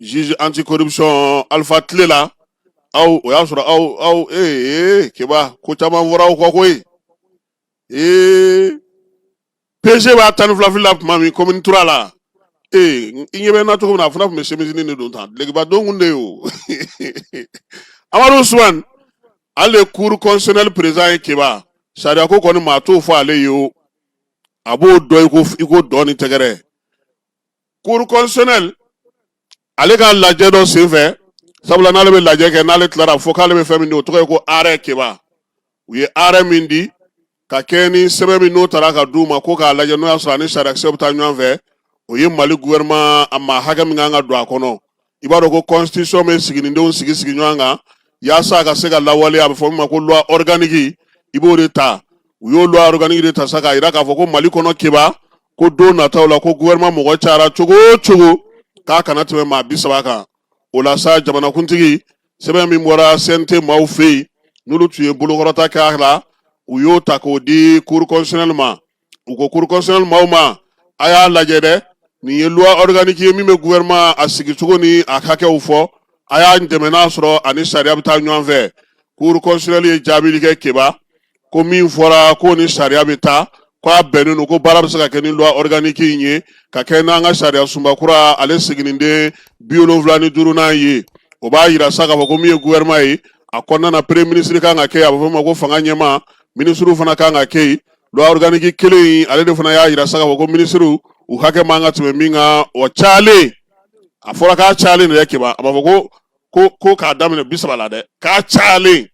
juge anti-corruption Alpha Tilela aw o y'a sɔrɔ aw kɛba ko caman fɔra aw kɔ koyi PG b'a tan ni fila fili la tuma min commune 3 la i ɲɛ bɛ n na cogo min na a fana tun bɛ chemisinin de don tan dulokiba don kun de ye o Amadou Ousmane ale cour constitutionnelle président ye kɛba sariya ko kɔni maa t'o fɔ ale ye o a b'o dɔn i ko dɔn ni tɛgɛrɛ cour constitutionnelle ale ka lajɛ dɔ senfɛ sabula n'ale bɛ lajɛ kɛ n'ale tilara fo k'ale bɛ fɛn min di o tɔgɔ ye ko arrêt kɛba u ye arrêt min di ka kɛ ni sɛbɛn min n'o taara ka d'u ma ko k'a lajɛ n'o y'a sɔrɔ ani sariyakisɛ bɛ taa ɲɔgɔn fɛ o ye mali gouvernement a maa hakɛ min kan ka don a kɔnɔ i b'a dɔn ko constitution bɛ siginidenw sigi ɲɔgɔn kan yaasa a ka se ka lawaleya a bɛ fɔ min ma ko loi organique i b'o de ta u y'o loi organique de ta sa k'a jira k'a fɔ ko mali kɔnɔ kɛba ko don nataw la ko gouvernement mɔgɔ cayara cogo o cogo k'a kana tɛmɛ maa 30 kan o la sa jamanakuntigi sɛbɛn min bɔra CNT maaw fɛ yen n'olu tun ye bolokɔrɔta kɛ a la u y'o ta k'o di cour constitutionnelle ma u ko cour constitutionnelle maaw ma a y'a lajɛ dɛ nin ye loi organique ye min bɛ gouvernement a sigicogo ni a hakɛw fɔ a y'a dɛmɛ n'a sɔrɔ ani sariya bɛ taa ɲɔgɔn fɛ cour constitutionnelle ye jaabili kɛ kɛba ko min fɔra ko ni sariya bɛ taa k'a bɛnnen don ko baara bɛ se ka kɛ ni loi organique in ye ka kɛ n'an ka sariya sunba kura ale siginiden 75 ye o b'a jira sa k'a fɔ ko min ye gouvernement ye a kɔnɔna na premier ministre kan ka kɛ a bɛ fɔ o ma ko fanga ɲɛmaa ministre fana kan ka kɛ yen loi organique kelen in ale de fana y'a jira sa k'a fɔ ko ministre u hakɛ man ka tɛmɛ min kan o cayalen a fɔra k'a cayalen de dɛ kɛba a b'a fɔ ko k'a daminɛ 30 la dɛ k'a cayalen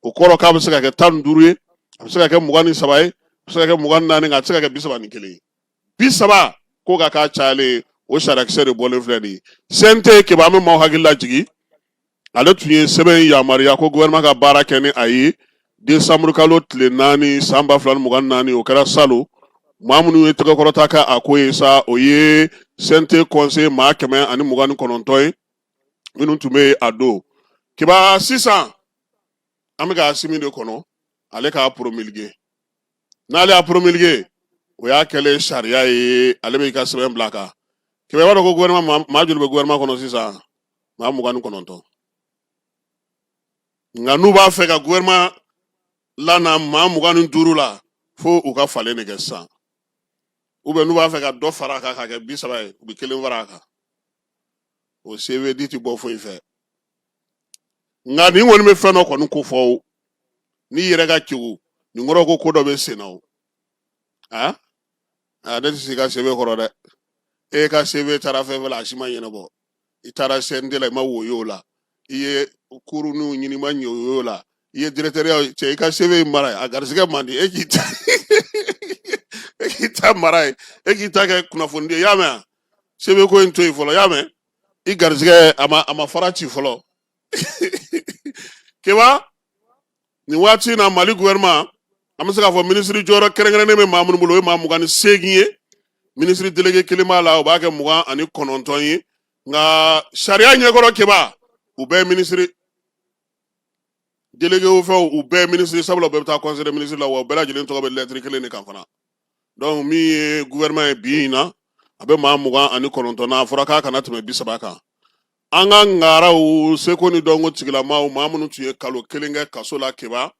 o kɔrɔ k'a bɛ se ka kɛ 15 ye a bɛ se ka kɛ 23 ye a bɛ se ka kɛ 24 nka a tɛ se ka kɛ 31 ye 30 ko ka k'a cayalen o sariyakisɛ de bɔlen filɛ nin ye CNT kɛba an bɛ maaw hakili lajigi ale tun ye sɛbɛn yamaruya ko gouvernement ka baara kɛ ni a ye décembre kalo tile 4 san 2024 o kɛra salon maa minnu ye tɛgɛkɔrɔta kɛ a ko ye sa o ye CNT conseil maa 129 ye minnu tun bɛ a don kɛba sisan an bɛ ka simi de kɔnɔ ale k'a promulguer n'ale y'a promulguer o y'a kɛlen sariya ye ale bɛ i ka sɛbɛn bila a kan kɛba i b'a dɔn ko gouvernement maa joli bɛ gouvernement kɔnɔ sisan maa 29 nka n'u b'a fɛ ka gouvernement lana maa 25 la fo u ka falen de kɛ sisan n'u b'a fɛ ka dɔ fara a kan ka kɛ 30 ye u bɛ 1 fara a kan o CVD ti bɔ foyi fɛ nka nin kɔni bɛ fɛn dɔ kɔni ko fɔ o n'i yɛrɛ ka kegu nin kɔrɔ ko dɔ bɛ sen na o ne tɛ se ka CV kɔrɔ dɛ e ka CV taara fɛn fɛn la a si ma ɲɛnabɔ i taara CNT la i ma woyo o la i ye kuruninw ɲini i ma ɲɛ o la i ye directeur cɛ i ka CV mara ye a garisigɛ man di e k'i ta mara ye e k'i ta kɛ kunnafoni di y'a mɛn CV ko in to yen fɔlɔ y'a mɛn i garisigɛ a ma fara ci fɔlɔ kɛba nin waati in na mali gouvernement an bɛ se k'a fɔ ministre jɔyɔrɔ kɛrɛnkɛrɛnnen bɛ maa minnu bolo o ye maa 28 ye ministre délégué kelen b'a la o b'a kɛ 29 ye nka sariya ɲɛkɔrɔ kɛba u bɛɛ ye ministre délégué o fɛnw u bɛɛ ye ministre sabula u bɛɛ bɛ taa conseil des ministres la wa u bɛɛ lajɛlen tɔgɔ bɛ lettre kelen de kan fana donc min ye gouvernement ye bi in na a bɛ maa 29 na a fɔra k'a kana tɛmɛ 30 kan an ka ngaraw seko ni dɔnko tigilamaw maa minnu tun ye kalo 1 kɛ kaso la kɛba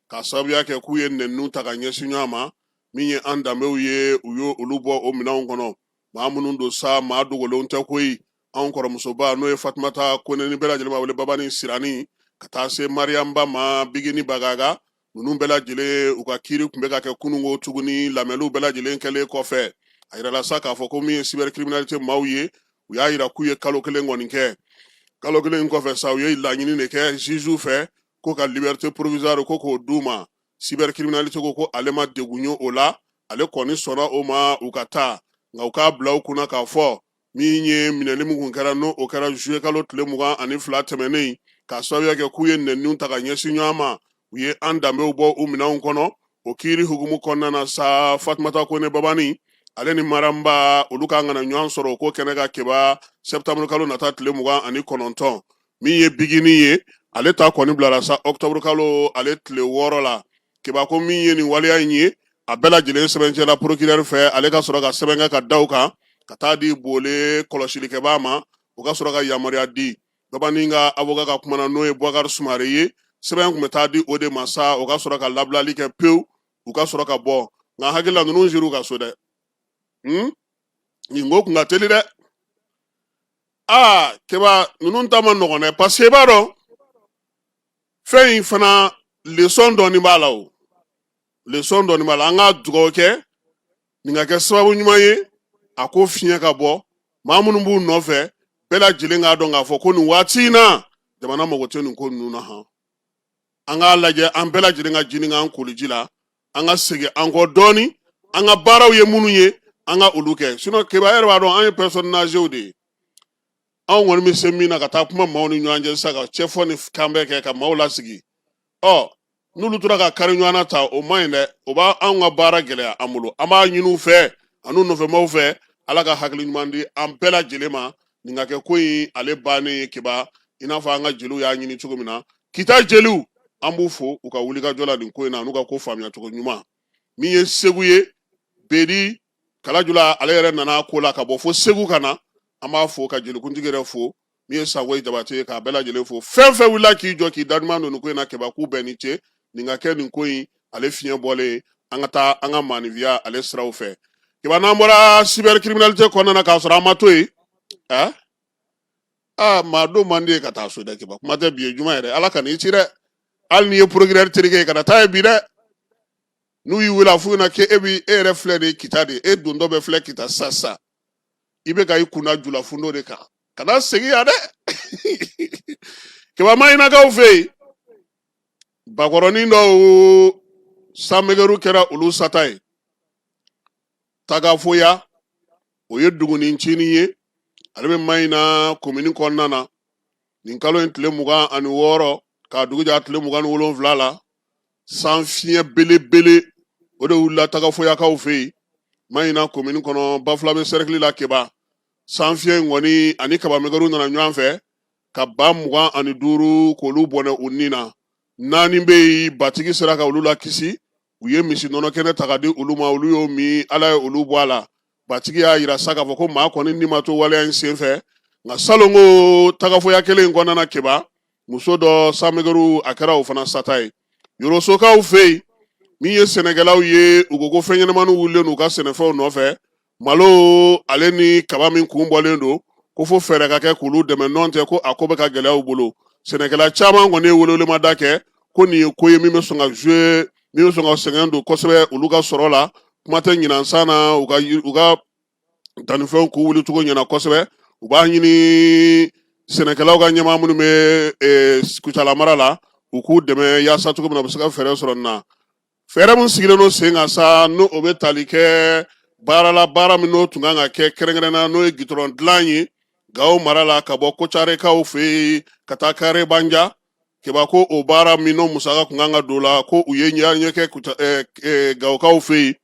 ka sababuya kɛ k'u ye nɛniniw ta ka ɲɛsin ɲɔgɔn ma min ye an danbew ye u ye olu bɔ o minɛnw kɔnɔ maa minnu don sa maa dogolenw tɛ koyi anw kɔrɔmusoba n'o ye fatumata kone ni bɛɛ lajɛlen b'a wele baba ni sirani ka taa se mariyamba ma bigini bagaga ninnu bɛɛ lajɛlen u ka kiiri tun bɛ ka kɛ kununko tuguni lamɛnniw bɛɛ lajɛlen kɛlen kɔfɛ a yirala sa k'a fɔ ko min ye cybercriminalité maaw ye u y'a yira k'u ye kalo 1 kɔni kɛ kalo kelen kɔfɛ sa u ye laɲini de kɛ juge fɛ ko ka liberté provisoire ko k'o d'u ma cybercriminalité ko ale ma degun ye o la ale kɔni sɔnna o ma u ka taa nka u k'a bila u kunna k'a fɔ min ye minɛli min kun kɛra n'o kɛra juillet kalo tile 22 tɛmɛnen k'a sababuya kɛ k'u ye nɛniw ta ka ɲɛsin ɲɔgɔn ma u ye an danbew bɔ u minɛnw kɔnɔ o kiiri hukumu kɔnɔna na sa Fatumata Kone Babani ale ni Maramba olu kan kana ɲɔgɔn sɔrɔ o ko kɛnɛ ka kɛba septembre kalo nata tile 29 min ye bigini ye ale ta kɔni bilara sa octobre kalo ale tile 6 la kɛba ko min ye nin waleya in ye a bɛɛ lajɛlen sɛbɛncɛla procureur fɛ ale ka sɔrɔ ka sɛbɛn ka da u kan ka taa di Bole kɔlɔsilikɛbaa ma o ka sɔrɔ ka yamaruya di Babani ka avocat ka kumana n'o ye Boubacar Sumare ye sɛbɛn kun bɛ taa di o de ma sa o ka sɔrɔ ka labilali kɛ pewu u ka sɔrɔ ka bɔ nka hakili la ninnu ziriw ka so dɛ nin ko kun ka teli dɛ kɛba ninnu ta ma nɔgɔn dɛ parce que i b'a dɔn fɛn in fana leçon dɔɔni b'a la o leçon dɔɔni b'a la an ka dugawu kɛ nin ka kɛ sababu ɲuman ye a ko fiɲɛ ka bɔ maa minnu b'u nɔfɛ bɛɛ lajɛlen k'a dɔn k'a fɔ ko nin waati in na jamana mago tɛ nin ko ninnu na han an k'a lajɛ an bɛɛ lajɛlen ka jinin k'an koli ji la an ka segin an kɔ dɔɔni an ka baaraw ye minnu ye an ka olu kɛ sinon kɛba yɛrɛ b'a dɔn an ye personnes âgées de ye anw kɔni bɛ se min na ka taa kuma maaw ni ɲɔgɔn cɛ sisan ka cɛfɔ ni kan bɛɛ kɛ ka maaw lasigi n'olu tora ka kari ɲɔgɔn na ta o man ɲi dɛ o b'a anw ka baara gɛlɛya an bolo an b'a ɲini u fɛ ani u nɔfɛmaaw fɛ ala ka hakili ɲuman di an bɛɛ lajɛlen ma nin ka kɛ ko in ale bannen ye kɛba i n'a fɔ an ka jeliw y'a ɲini cogo min na kita jeliw an b'u fo u ka wulikajɔ la nin ko in na n'u ka ko faamuya cogo ɲuman min ye Segu ye Bedi Kalajula ale yɛrɛ nana ko la ka bɔ fo Segu ka na an b'a fo ka jelikuntigi yɛrɛ fo min ye Sagoyi Jabate ye k'a bɛɛ lajɛlen fo fɛn fɛn wulila k'i jɔ k'i daduman don nin ko in na kɛba k'u bɛɛ ni ce nin ka kɛ nin ko in ale fiɲɛ bɔlen an ka taa an ka maanifiya ale siraw fɛ kɛba n'an bɔra cybercriminalité kɔnɔna na k'a sɔrɔ an ma to yen maa don man di ye ka taa so dɛ kɛba kuma tɛ bi ye juma yɛrɛ ala ka n'i ci dɛ hali n'i ye procureur terikɛ ye kana taa ye bi dɛ n'u y'i wele a f'u ɲɛna k'e yɛrɛ filɛ de kita de e don dɔ bɛ filɛ kita sisan i bɛ ka i kunna julafundo de kan kana segin yan dɛ kɛba maɲinakaw fɛ yen bakɔrɔnin dɔw sanmɛgɛru kɛra olu sata ye Tagafoya o ye dugunicinin ye ale bɛ Maɲina komini kɔnɔna na nin kalo in tile 26 k'a dugu jɛ tile 27 la san fiɲɛ belebele o de wulila Tagafoyakaw fɛ yen Maɲina komini kɔnɔ Bafulabe cercle la kɛba san fiɲɛ in kɔni ani kabamɛgɛru nana ɲɔgɔn fɛ ka ba 25 k'olu bɔnɛ u nin na 4 bɛ yen batigi sera ka olu la kisi u ye misi nɔnɔ kɛnɛ ta ka di olu ma olu y'o min ala ye olu bɔ a la batigi y'a yira sa k'a fɔ ko maa kɔni ni ma to waleya in sen fɛ nka salon ko Tagafoya kelen in kɔnɔna kɛba muso dɔ sanmɛgɛru a kɛra o fana sata ye Yorosokaw fɛ yen min ye sɛnɛkɛlaw ye u ko fɛn ɲɛnamaniw wulilen n'u ka sɛnɛfɛnw nɔfɛ malo ale ni kaba min kun bɔlen don ko fo fɛɛrɛ ka kɛ k'olu dɛmɛ nɔn tɛ ko a ko bɛ ka gɛlɛya u bolo sɛnɛkɛla caman kɔni ye welewelemada kɛ ko nin ye ko ye min bɛ sɔn ka jouer min bɛ sɔn ka sɛgɛn don kosɛbɛ olu ka sɔrɔ la kuma tɛ ɲinansan na u ka dannifɛnw k'u wuli cogo ɲɛna kosɛbɛ u b'a ɲini sɛnɛkɛlaw ka ɲɛmaa minnu bɛ Kucala mara la u k'u dɛmɛ yaasa cogo min na u bɛ se ka fɛɛrɛ sɔrɔ nin na fɛɛrɛ min sigilen don sen kan sa n'o bɛ tali kɛ baara min n'o tun kan ka kɛ kɛrɛnkɛrɛnna n'o ye gitɔrɔn dilan ye Gawo mara la ka bɔ Kocarekaw fɛ yen ka taa Kare Banja kɛba ko o baara min n'o musaka kun kan ka don la ko u ye ɲɛ kɛ Gawokaw fɛ yen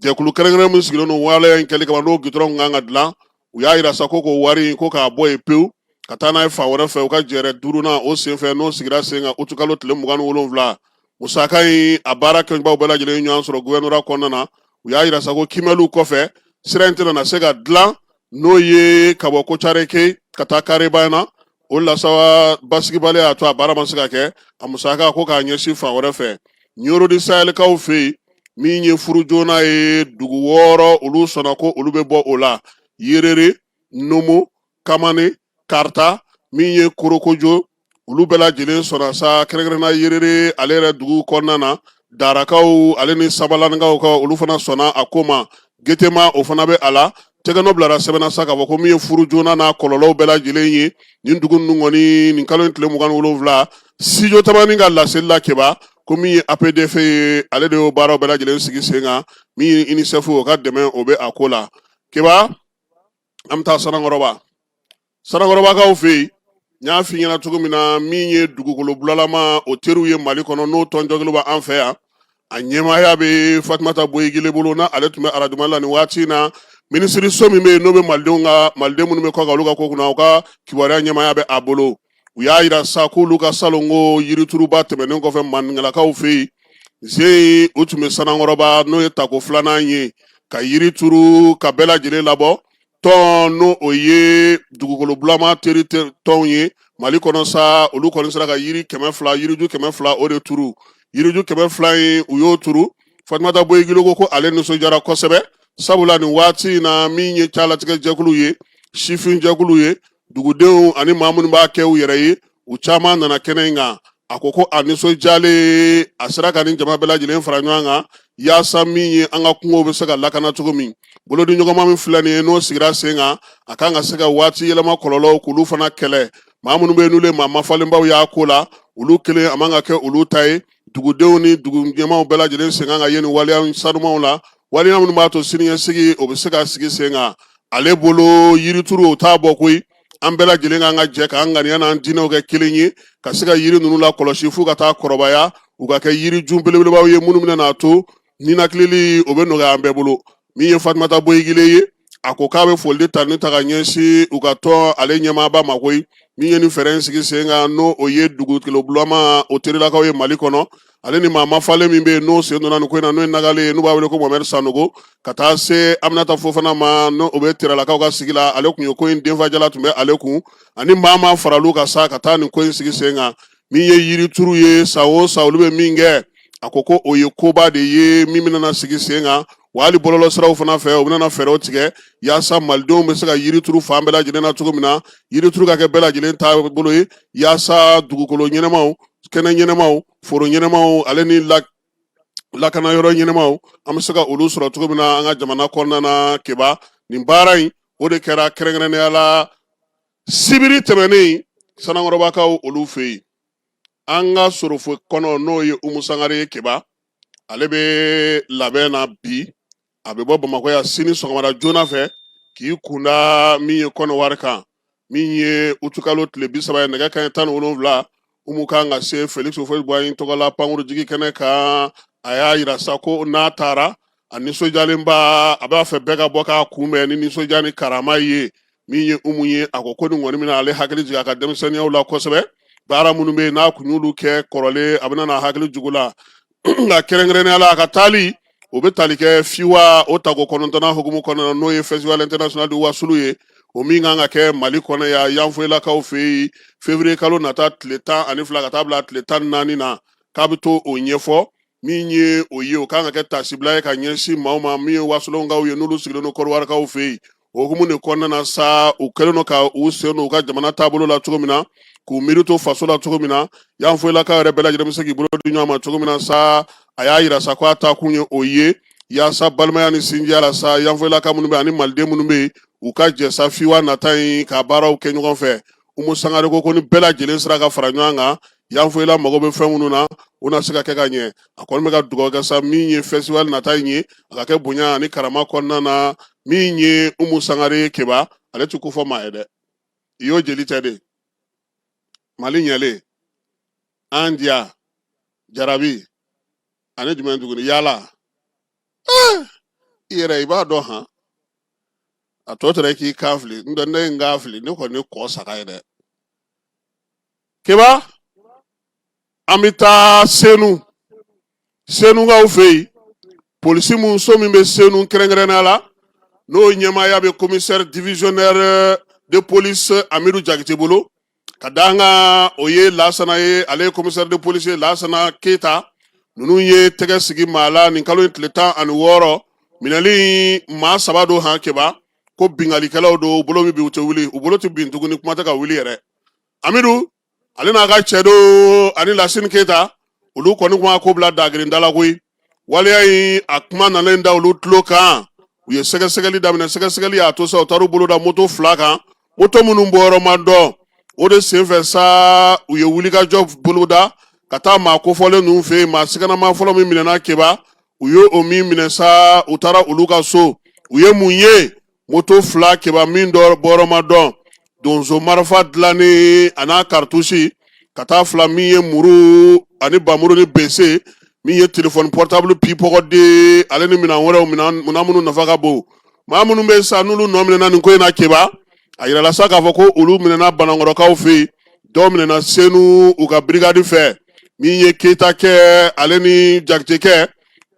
jɛkulu kɛrɛnkɛrɛn min sigilen don waleya in kɛli kama n'o gitɔrɔn kun kan ka dilan u y'a yira sa ko k'o wari ko k'a bɔ yen pewu ka taa n'a ye fan wɛrɛ fɛ u ka jɛrɛ 5nan o sen fɛ n'o sigira sen kan utu kalo tile 27 musaka in a baara kɛbaw bɛɛ lajɛlen ɲɔgɔn sɔrɔ gouvernement kɔnɔna na u y'a yira sa ko kimɛliw kɔfɛ sira in tɛna se ka dilan n'o ye ka bɔ Kocareke ka taa Kareba na o lasawa basigibali y'a to a baara ma se ka kɛ a musaka ko k'a ɲɛsin fan wɛrɛ fɛ Nioro di Sahɛlikaw fɛ yen min ye furu joona ye dugu 6 olu sɔnna ko olu bɛ bɔ o la Yerere Nomo Kamane Karta min ye Korokojo olu bɛɛ lajɛlen sɔnna sa kɛrɛnkɛrɛnna Yerere ale yɛrɛ dugu kɔnɔna na Darakaw ale ni Sabalanikaw ka olu fana sɔnna a ko ma Getema o fana bɛ a la tɛgɛnɔ bilara sɛbɛnna sa k'a fɔ ko min ye furu joona n'a kɔlɔlɔw bɛɛ lajɛlen ye nin dugu ninnu kɔni nin kalo in tile 27 studio tamani ka laseli la Keba ko min ye APDF ye ale de y'o baaraw bɛɛ lajɛlen sigi sen kan min ye UNICEF o ka dɛmɛ o bɛ a ko la Keba an bɛ taa Sanankɔrɔbakaw fɛ yen n y'a f'i ɲɛna cogo min na min ye dugukolo bulalama o teriw ye Mali kɔnɔ n'o tɔnjɔkelen bɛ an fɛ yan a ɲɛmaaya bɛ Fatumata Boyigile bolo na ale tun bɛ radio Mali la nin waati in na minisiriso min bɛ yen n'o bɛ maliden minnu bɛ kɔ kan olu ka ko kunna u ka kibaruya ɲɛmaaya bɛ a bolo u y'a jira sa k'olu ka salon ko yirituruba tɛmɛnen kɔfɛ maninkalakaw fɛ yen zen u tun bɛ Sanankɔrɔba n'o ye tako 2nan ye ka yirituru ka bɛɛ lajɛlen labɔ tɔn n'o o ye dugukolo bulama teri tɔnw ye Mali kɔnɔ sa olu kɔni sera ka yiri 200 yiriju 200 o de turu yiriju 200 in u y'o turu Fatumata Boyigile ko ale nisɔndiyara kosɛbɛ sabula nin waati in na min ye calatigɛ jɛkulu ye sifin jɛkulu ye dugudenw ani maa minnu b'a kɛ u yɛrɛ ye u caman nana kɛnɛ in kan a ko a nisɔndiyalen a sera ka nin jama bɛɛ lajɛlen fara ɲɔgɔn kan yaasa min ye an ka kungow bɛ se ka lakana cogo min bolodi ɲɔgɔnma min filɛ nin ye n'o sigira sen kan a kan ka se ka waati yɛlɛma kɔlɔlɔw k'olu fana kɛlɛ maa minnu bɛ yen n'olu ye maa mafalenbaw y'a ko la olu kelen a man ka kɛ olu ta ye dugudenw ni dugu ɲɛmaw bɛɛ lajɛlen sen kan ka ye nin waleya sanumaw la waleya minnu b'a to siniɲɛsigi o bɛ se ka sigi sen kan ale bolo yirituru o t'a bɔ koyi an bɛɛ lajɛlen kan ka jɛ k'an ŋaniya n'an diinɛw kɛ kelen ye ka se ka yiri ninnu la kɔlɔsi fo ka taa kɔrɔbaya u ka kɛ yirijun belebelebaw ye minnu bɛna n'a to ninakilili o bɛ nɔgɔya an bɛɛ bolo min ye Fatumata Boyigile ye a ko k'a bɛ foli ta ni ta ka ɲɛsin u ka tɔn ale ɲɛmaaba ma koyi min ye nin fɛɛrɛ in sigi sen kan n'o o ye dugukolo bulama o terilakaw ye Mali kɔnɔ ale ni maa mafalen min bɛ yen n'o sen donna nin ko in na n'o ye Nagale ye n'u b'a wele ko Mohamed Sanogo ka taa se Aminata Fofana ma n'o o bɛ terelakaw ka sigi la ale tun ye ko in denfajala tun bɛ ale kun ani maa faral'u ka sa ka taa nin ko in sigi sen kan min ye yirituru ye sa o sa olu bɛ min kɛ a ko o ye koba de ye min bɛna sigi sen kan wa hali bɔlɔlɔsiraw fana fɛ u bɛna fɛɛrɛw tigɛ yaasa malidenw bɛ se ka yirituru fan bɛɛ lajɛlen na cogo min na yirituru ka kɛ bɛɛ lajɛlen taabolo ye yaasa dugukolo ɲɛnamaw kɛnɛ ɲɛnamaw foro ɲɛnamaw ale ni lakana yɔrɔ ɲɛnamaw an bɛ se ka olu sɔrɔ cogo min na an ka jamana kɔnɔna na Keba nin baara in o de kɛra kɛrɛnkɛrɛnnenya la sibiri tɛmɛnen Sanankɔrɔbakaw olu fɛ yen an ka Sorofo kɔnɔ n'o ye Umu Sangare ye Keba ale bɛ labɛn na bi a bɛ bɔ Bamakɔ yan sini sɔgɔmada joona fɛ k'i kunda min ye kɔnɔwari kan min ye utukalo tile 30 ye nɛgɛ kanɲɛ 17 Umu kan ka se Felix Houphouët-Boigny tɔgɔla pankurujigi kɛnɛ kan a y'a yira sa ko n'a taara a nisɔndiyalenba a b'a fɛ bɛɛ ka bɔ k'a kunbɛn ni nisɔndiya ni karama ye min ye Umu ye a ko nin kɔni mina ale hakili jigin a ka denmisɛnninyaw la kosɛbɛ baara minnu bɛ yen n'a kun y'olu kɛ kɔrɔlen a bɛna n'a hakili jugu la nka kɛrɛnkɛrɛnnenya la a ka taali o bɛ tali kɛ FIWA o tako 9nan hukumu kɔnɔna n'o ye Festival International de Wasulu ye o min kan ka kɛ Mali kɔnɔ yan Yanfoyilakaw fɛ yen février kalo nata tile 12 ka taa bila tile 14 na k'a bɛ to o ɲɛfɔ min ye o ye o kan ka kɛ tasibila ye ka ɲɛsin maaw ma min ye Wasolonkaw ye n'olu sigilen don Kɔrɔwarikaw fɛ yen o hukumu de kɔnɔna na sa u kɛlen don ka u sen don u ka jamana taabolo la cogo min na k'u miiri to faso la cogo min na Yanfoyilakaw yɛrɛ bɛɛ lajɛlen bɛ se k'i bolo di ɲɔgɔn ma cogo min na sa a y'a yira sa ko a taa kun ye o ye yaasa balimaya ni sinjiya la sa Yanfoyilaka minnu bɛ ani maliden minnu bɛ yen u ka jɛ sa FIWA nata in ka baaraw kɛ ɲɔgɔn fɛ Umu Sangare ko ni bɛɛ lajɛlen sera ka fara ɲɔgɔn kan Yanfoyila mago bɛ fɛn minnu na o na se ka kɛ ka ɲɛ a kɔni bɛ ka dugawu kɛ sa min ye festival nata in ye a ka kɛ bonya ani karama kɔnɔna na min ye Umu Sangare Keba ale tɛ ko fɔ maa ye dɛ i y'o jeli tɛ de Mali ɲɛlen an diya jarabi ani jumɛn tuguni yala i yɛrɛ i b'a dɔn han a tɔ tora k'i kan fili n tɛ ne ye n kan fili ne kɔni kɔ saga ye dɛ Keba an bɛ taa Senukaw fɛ yen polisi muso min bɛ Senu kɛrɛnkɛrɛnnenya la n'o ɲɛmaaya bɛ commissaire divisionnaire de police Amidu Jakite bolo ka da an ka o ye Lasana ye ale ye commissaire de police Lasana Keyita ninnu ye tɛgɛ sigi maa la nin kalo in tile 16 minɛli maa 3 don han Keba ko bingalikɛlaw don u bolo bɛ bin u tɛ wuli u bolo tɛ bin tuguni kuma tɛ ka wuli yɛrɛ Amidu ale n'a ka cɛ don ani Lasini Keyita olu kɔni kuma ko bila dagirinda la koyi waleya in a kuma nalen da olu tulo kan u ye sɛgɛsɛgɛli daminɛ sɛgɛsɛgɛli y'a to sa u taar'u bolo da moto 2 kan moto minnu bɔyɔrɔ ma dɔn o de senfɛ sa u ye wulikajɔ bolo da ka taa maa kofɔlen ninnu fɛ yen maa siganama fɔlɔ min minɛna Keba u ye o min minɛ sa u taara olu ka so u ye mun ye moto 2 Keba min bɔyɔrɔ ma dɔn donso marifa dilanni a n'a karitusi ka taa 2 min ye muru ani bamuru ni bese min ye téléphone portable pipɔgɔden ale ni minɛn wɛrɛw minɛn minnu nafa ka bon maa minnu bɛ sa n'olu nɔ minɛna nin ko in na Keba a yirala sa k'a fɔ ko olu minɛna Banankɔrɔkaw fɛ yen dɔw minɛna Senu u ka brigade fɛ min ye Keyita kɛ ale ni Jakite kɛ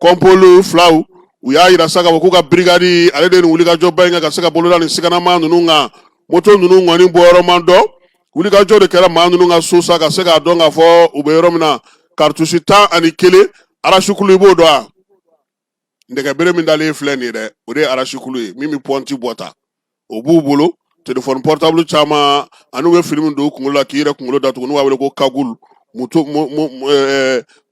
kɔnpolu 2 u y'a yira sa k'a fɔ k'u ka brigade ale de ni wulikajɔba in kɛ ka se ka boloda nin siganama ninnu kan moto ninnu ŋɔni bɔyɔrɔ man dɔn wulikajɔ de kɛra maa ninnu ka so sa ka se k'a dɔn k'a fɔ u bɛ yɔrɔ min na karitusi 11 arachikulu i b'o dɔn a nɛgɛbere min dalen filɛ nin ye dɛ o de ye arachikulu ye min bɛ pɔnti bɔ ta o b'u bolo téléphone portable caman ani u bɛ fini min don u kunkolo la k'i yɛrɛ kunkolo datugu n'u b'a wele ko kagulu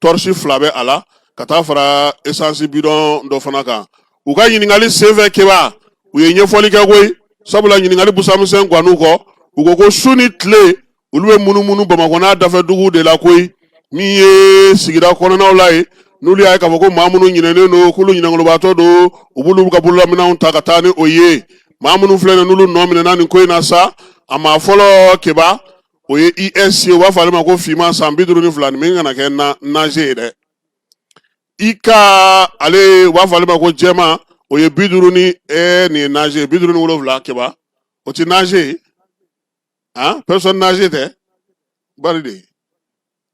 torche 2 bɛ a la ka taa fara essence bidon dɔ fana kan u ka ɲininkali senfɛ Keba u ye ɲɛfɔli kɛ koyi sabula ɲininkali busamisɛn gan'u kɔ u ko ko su ni tile olu bɛ munumunu Bamakɔ n'a dafɛ dugu de la koyi min ye sigida kɔnɔnaw la ye n'olu y'a ye k'a fɔ ko maa minnu ɲinɛnen don k'olu ɲinɛnkolobaatɔ don u b'olu ka bololaminɛnw ta ka taa ni o ye maa minnu filɛ nin n'olu nɔ minɛna nin ko in na sa a maa fɔlɔ Keba o ye IS ye u b'a fɔ ale ma ko finman san 52 nin min kana kɛ naze ye dɛ IK ale u b'a fɔ ale ma ko jɛma o ye 50 nin ye naze 57 Keba o ti naze ye personne naze tɛ bari de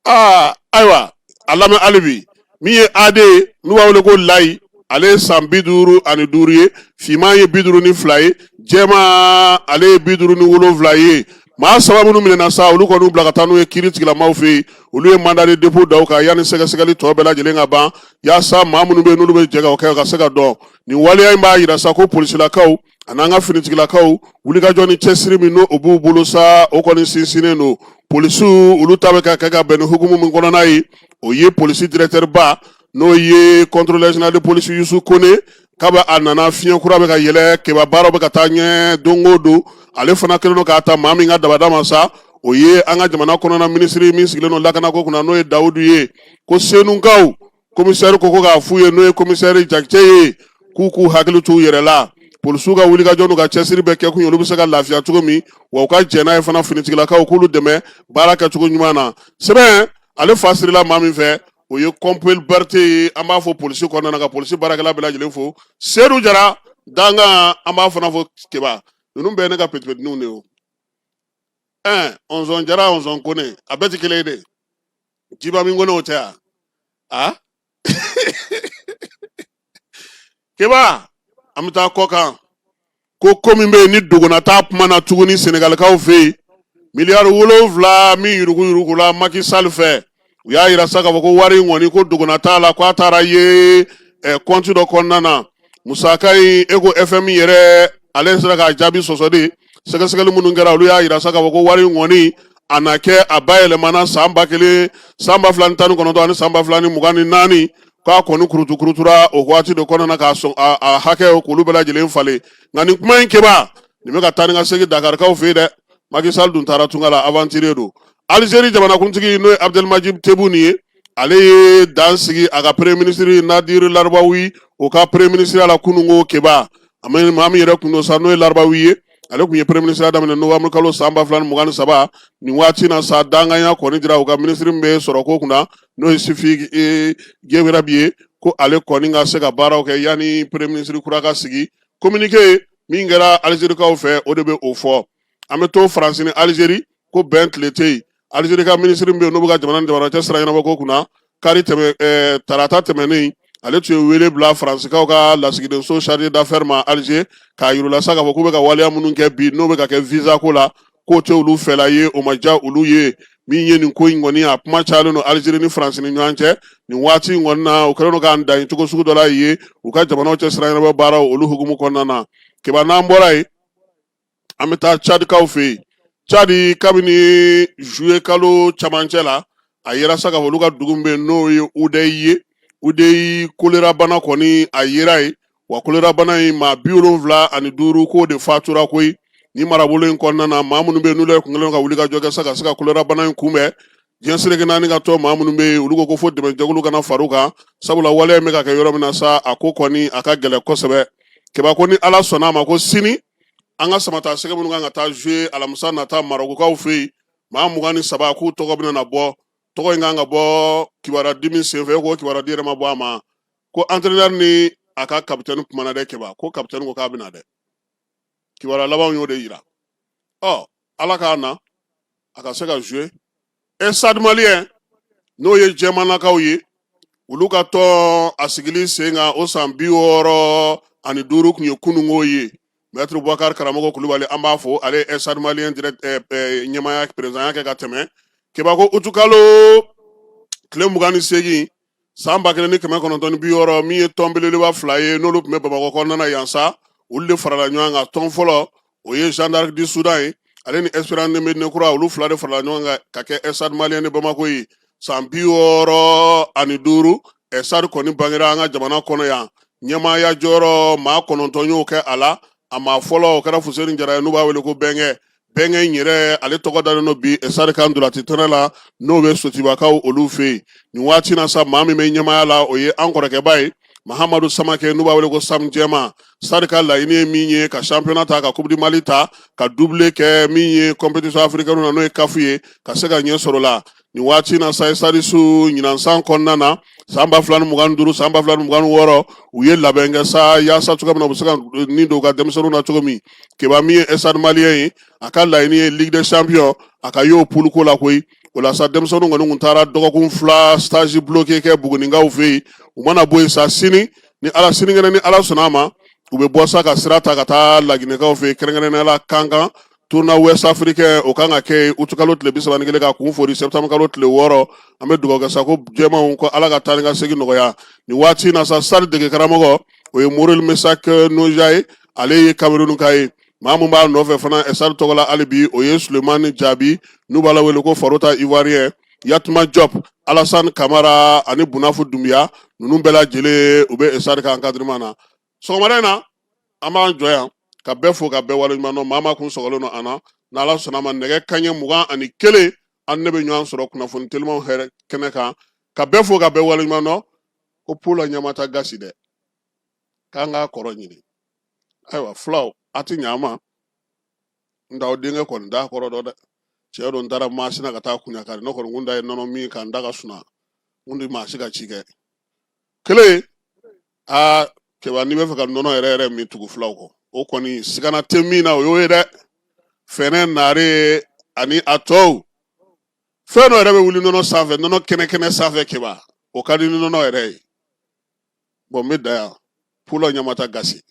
ayiwa a lamɛn hali bi min ye AD n'u b'a wele ko Layi ale ye san 55 ye finman ye 52 ye jɛma ale ye 57 ye maa 3 minnu minɛna sa olu kɔni bila ka taa n'u ye kiiri tigilamaw fɛ yen olu ye mandat de dépôt da u kan yanni sɛgɛsɛgɛli tɔ bɛɛ lajɛlen ka ban yaasa maa minnu bɛ yen n'olu bɛ jɛ ka o kɛ ka se ka dɔn nin waleya in b'a yira sa ko polisilakaw ani an ka finitigilakaw wulikajɔ ni cɛsiri min n'o b'u bolo sa o kɔni sinsinnen don polisiw olu ta bɛ ka kɛ ka bɛn ni hukumu min kɔnɔna ye o ye polisi directeur ba n'o ye contrôleur général de police Yusu Kone kaba a nana fiɲɛ kura bɛ ka yɛlɛ Keba baaraw bɛ ka taa ɲɛ don o don ale fana kɛlen don k'a ta maa min ka dabada ma sa o ye an ka jamana kɔnɔna minisiri min sigilen don lakanako kunna n'o ye Dawudu ye ko Senukaw commissaire ko k'a f'u ye n'o ye commissaire Jakite ye k'u hakili t'u yɛrɛ la polisiw ka wulikajɔ n'u ka cɛsiri bɛ kɛ kun ye olu bɛ se ka lafiya cogo min wa u ka jɛn n'a ye fana finitigilakaw k'olu dɛmɛ baara kɛcogo ɲuman na sɛbɛn ale fa sirila maa min fɛ o ye Kɔnpeli Berete ye an b'a fɔ polisi kɔnɔna na ka polisi baarakɛla bɛɛ lajɛlen fo Seydou Jara dangan an b'a fana fɔ Keba ninnu bɛɛ ye ne ka petipetininw de ye o Ɔnzɔn Jara Ɔnzɔn Kone a bɛɛ tɛ kelen ye dɛ Jiba min Kone o tɛ a Keba an bɛ taa kɔ kan ko min bɛ yen ni dogona t'a kuma na tuguni Senegalikaw fɛ yen miliyari 7 min yuruguyurugula Macky Sall fɛ u y'a yira sa k'a fɔ ko wari in kɔni ko dogona t'a la k'a taara ye compte dɔ kɔnɔna na musaka in Eko FM yɛrɛ ale sera k'a jaabi sɔsɔ de sɛgɛsɛgɛli minnu kɛra olu y'a yira sa k'a fɔ ko wari in kɔni a na kɛ a bayɛlɛmana san 2019 ani san 2024 k'a kɔni kurutura o waati de kɔnɔna k'a sɔn a hakɛ k'olu bɛɛ lajɛlen falen nka nin kuma in Keba nin bɛ ka taa ni ka segin Dakarikaw fɛ yen dɛ Macky Sall dun taara tunga la aventure don Algérie jamanakuntigi n'o ye Abdelmadjid Tebboune ye ale ye dan sigi a ka premier ministre Nadir Larabawi o ka premier ministre la kunungo Keba maa min yɛrɛ kun don sa n'o ye Larabawi ye ale kun ye premier ministre daminɛ novembre kalo san 2023 nin waati na sa danganya kɔni dira u ka ministre min bɛ sɔrɔ ko kunna n'o ye Sifi Gueye ye ko ale kɔni ka se ka baaraw kɛ yanni premier ministre kura ka sigi communiqué min kɛra Algérikaw fɛ o de bɛ o fɔ an bɛ to Faransi ni Algérie ko bɛn tile tɛ yen Algérie ka ministre min bɛ yen n'o bɛ ka jamana cɛ sira ɲɛnabɔ ko kunna kari tarata tɛmɛnen ale tun ye wele bila Faransikaw ka lasigidenso chargé d'affaires ma Alger k'a yir'u sa k'a fɔ k'u bɛ ka waleya minnu kɛ bi n'o bɛ ka kɛ visa ko la k'o tɛ olu fɛla ye o ma diya olu ye min ye nin ko in kɔni a kuma cayalen don Algérie ni Faransi ni ɲɔgɔn cɛ nin waati in kɔni na u kɛlen don k'an dan cogo sugu dɔ la ye u ka jamanaw cɛ sira ɲɛnabɔ baaraw olu hukumu kɔnɔna na Keba n'an bɔra yen an bɛ taa Tchadikaw fɛ yen Tchadi kabini juillet kalo camancɛ la a yera sa k'a fɔ olu ka dugu min bɛ yen n'o ye Udeyi ye Udeyi kolera bana kɔni a yera ye wa kolera bana in maa 75 k'o de fatura koyi ni marabolo in kɔnɔna na maa minnu bɛ yen n'olu ye kunkelen ka wuli ka jɔ kɛ sa ka se ka kolera bana in kunbɛn diɲɛ seleke naani ka tɔ maa minnu bɛ yen olu ko fo dɛmɛjɛkulu kana far'u kan sabula waleya in bɛ ka kɛ yɔrɔ min na sa a ko kɔni a ka gɛlɛn kosɛbɛ keba ko ni ala sɔnna a ma ko sini an ka samata sɛgɛ minnu kan ka taa jouer alamisa nata marokokaw fɛ yen maa 23 k'u tɔgɔ bɛna na bɔ tɔgɔ in kan ka bɔ kibaruya dimi senfɛ ko kibaruya di yɛrɛ ma bɔ a ma ko entraîneur ni a ka capitaine kumana dɛ keba ko capitaine ko k'a bɛna dɛ kibaruya labanw y'o de yira ala k'a na a ka se ka jouer et Stade Malien n'o ye jɛmannakaw ye olu ka tɔn a sigili sen kan o san 65 kun ye kunungo ye Maître Boubacar Karamɔgɔ Kulubali an b'a fɔ ale ye Stade Malien direct ɲɛmaaya président kɛ ka tɛmɛ keba ko utukalo tile 28 san 1960 min ye tɔn belebeleba 2 ye n'olu tun bɛ Bamakɔ kɔnɔna na yan sa olu de farala ɲɔgɔn kan tɔn fɔlɔ o ye Jeanne d'Arc du Soudan ye ale ni Espérance de Médina Kura olu 2 de farala ɲɔgɔn kan ka kɛ Stade Malien de Bamako ye san 65 Stade kɔni bangera an ka jamana kɔnɔ yan ɲɛmaaya jɔyɔrɔ maa 9 y'o kɛ a la a maa fɔlɔ o kɛra Fuseni Jara ye n'u b'a wele ko Bɛnkɛ Bɛnkɛ in yɛrɛ ale tɔgɔ dalen don bi Stade kan ndolanci tɛnɛ la n'o bɛ Sotibakaw olu fɛ yen nin waati na sa maa min bɛ ɲɛmaaya la o ye an kɔrɔkɛba ye Mahamadu Samakɛ n'u b'a wele ko Sam Jɛma Stade ka laɲini ye min ye ka championnat ta ka Coupe du Mali ta ka doublé kɛ min ye compétition africaine na n'o ye CAF ye ka se ka ɲɛ sɔrɔ la nin waati na sa Stade su ɲinansan kɔnɔna na san 2025 san 2026 u ye labɛn kɛ sa yaasa cogo min na u bɛ se ka nin don u ka denmisɛnninw na cogo min keba min ye Stade Malien ye a ka laɲini ye Ligue des Champions a ka y'o poule ko la koyi o la sa denmisɛnninw kɔni tun taara dɔgɔkun 2 stage bloqué kɛ Buguninkaw fɛ yen u mana bɔ yen sa sini ni ala sinikɛnɛ ni ala sɔnna a ma u bɛ bɔ sa ka sira ta ka taa Laginɛkaw fɛ yen kɛrɛnkɛrɛnnenya la Kankan tournoi West Africain o kan ka kɛ utukalo tile 31 ka kun fori septembre kalo tile 6 an bɛ dugawu kɛ sa ko jɛmanw ko ala ka taa ni ka segin nɔgɔya nin waati na sa Stade dege karamɔgɔ o ye Morel Mesak Noja ye ale ye Cameroun ka ye maa min b'a nɔfɛ fana Stade tɔgɔ la hali bi o ye Sulemani Jabi n'u b'a la wele ko Farota Ivoirien Yatuma Diop Alassane Camara ani Bunafu Dumbuya ninnu bɛɛ lajɛlen u bɛ Stade ka encadrement na sɔgɔmada in na an b'an jɔ yan ka bɛɛ fo ka bɛɛ waleɲuman dɔn maa kun sɔgɔlen don an na n'ala sɔnna a ma nɛgɛ kanɲɛ 21 an ne bɛ ɲɔgɔn sɔrɔ kunnafoni telimanw hɛrɛ kɛnɛ kan ka bɛɛ fo ka bɛɛ waleɲuman dɔn ko Paul Ɲamata gasi dɛ k'an k'a kɔrɔ ɲini ayiwa fulaw a tɛ ɲɛ an ma n t'aw denkɛ kɔni t'a kɔrɔ dɔn dɛ cɛ dɔ n taara maasina ka taa kuɲakari ne kɔni kun da ye nɔnɔ min kan n da ka suma n tɛ maa si ka ci kɛ kelen kɛba n'i bɛ fɛ ka nɔnɔ yɛrɛ yɛrɛ min tugu fulaw kɔ o kɔni sigana tɛ min na o y'o ye dɛ fɛnɛ nare ani a tɔw fɛn dɔ yɛrɛ bɛ wuli nɔnɔ sanfɛ nɔnɔ kɛnɛ sanfɛ kɛba o ka di ni nɔnɔ yɛrɛ ye bon n bɛ da yan Paul Ɲamata gasi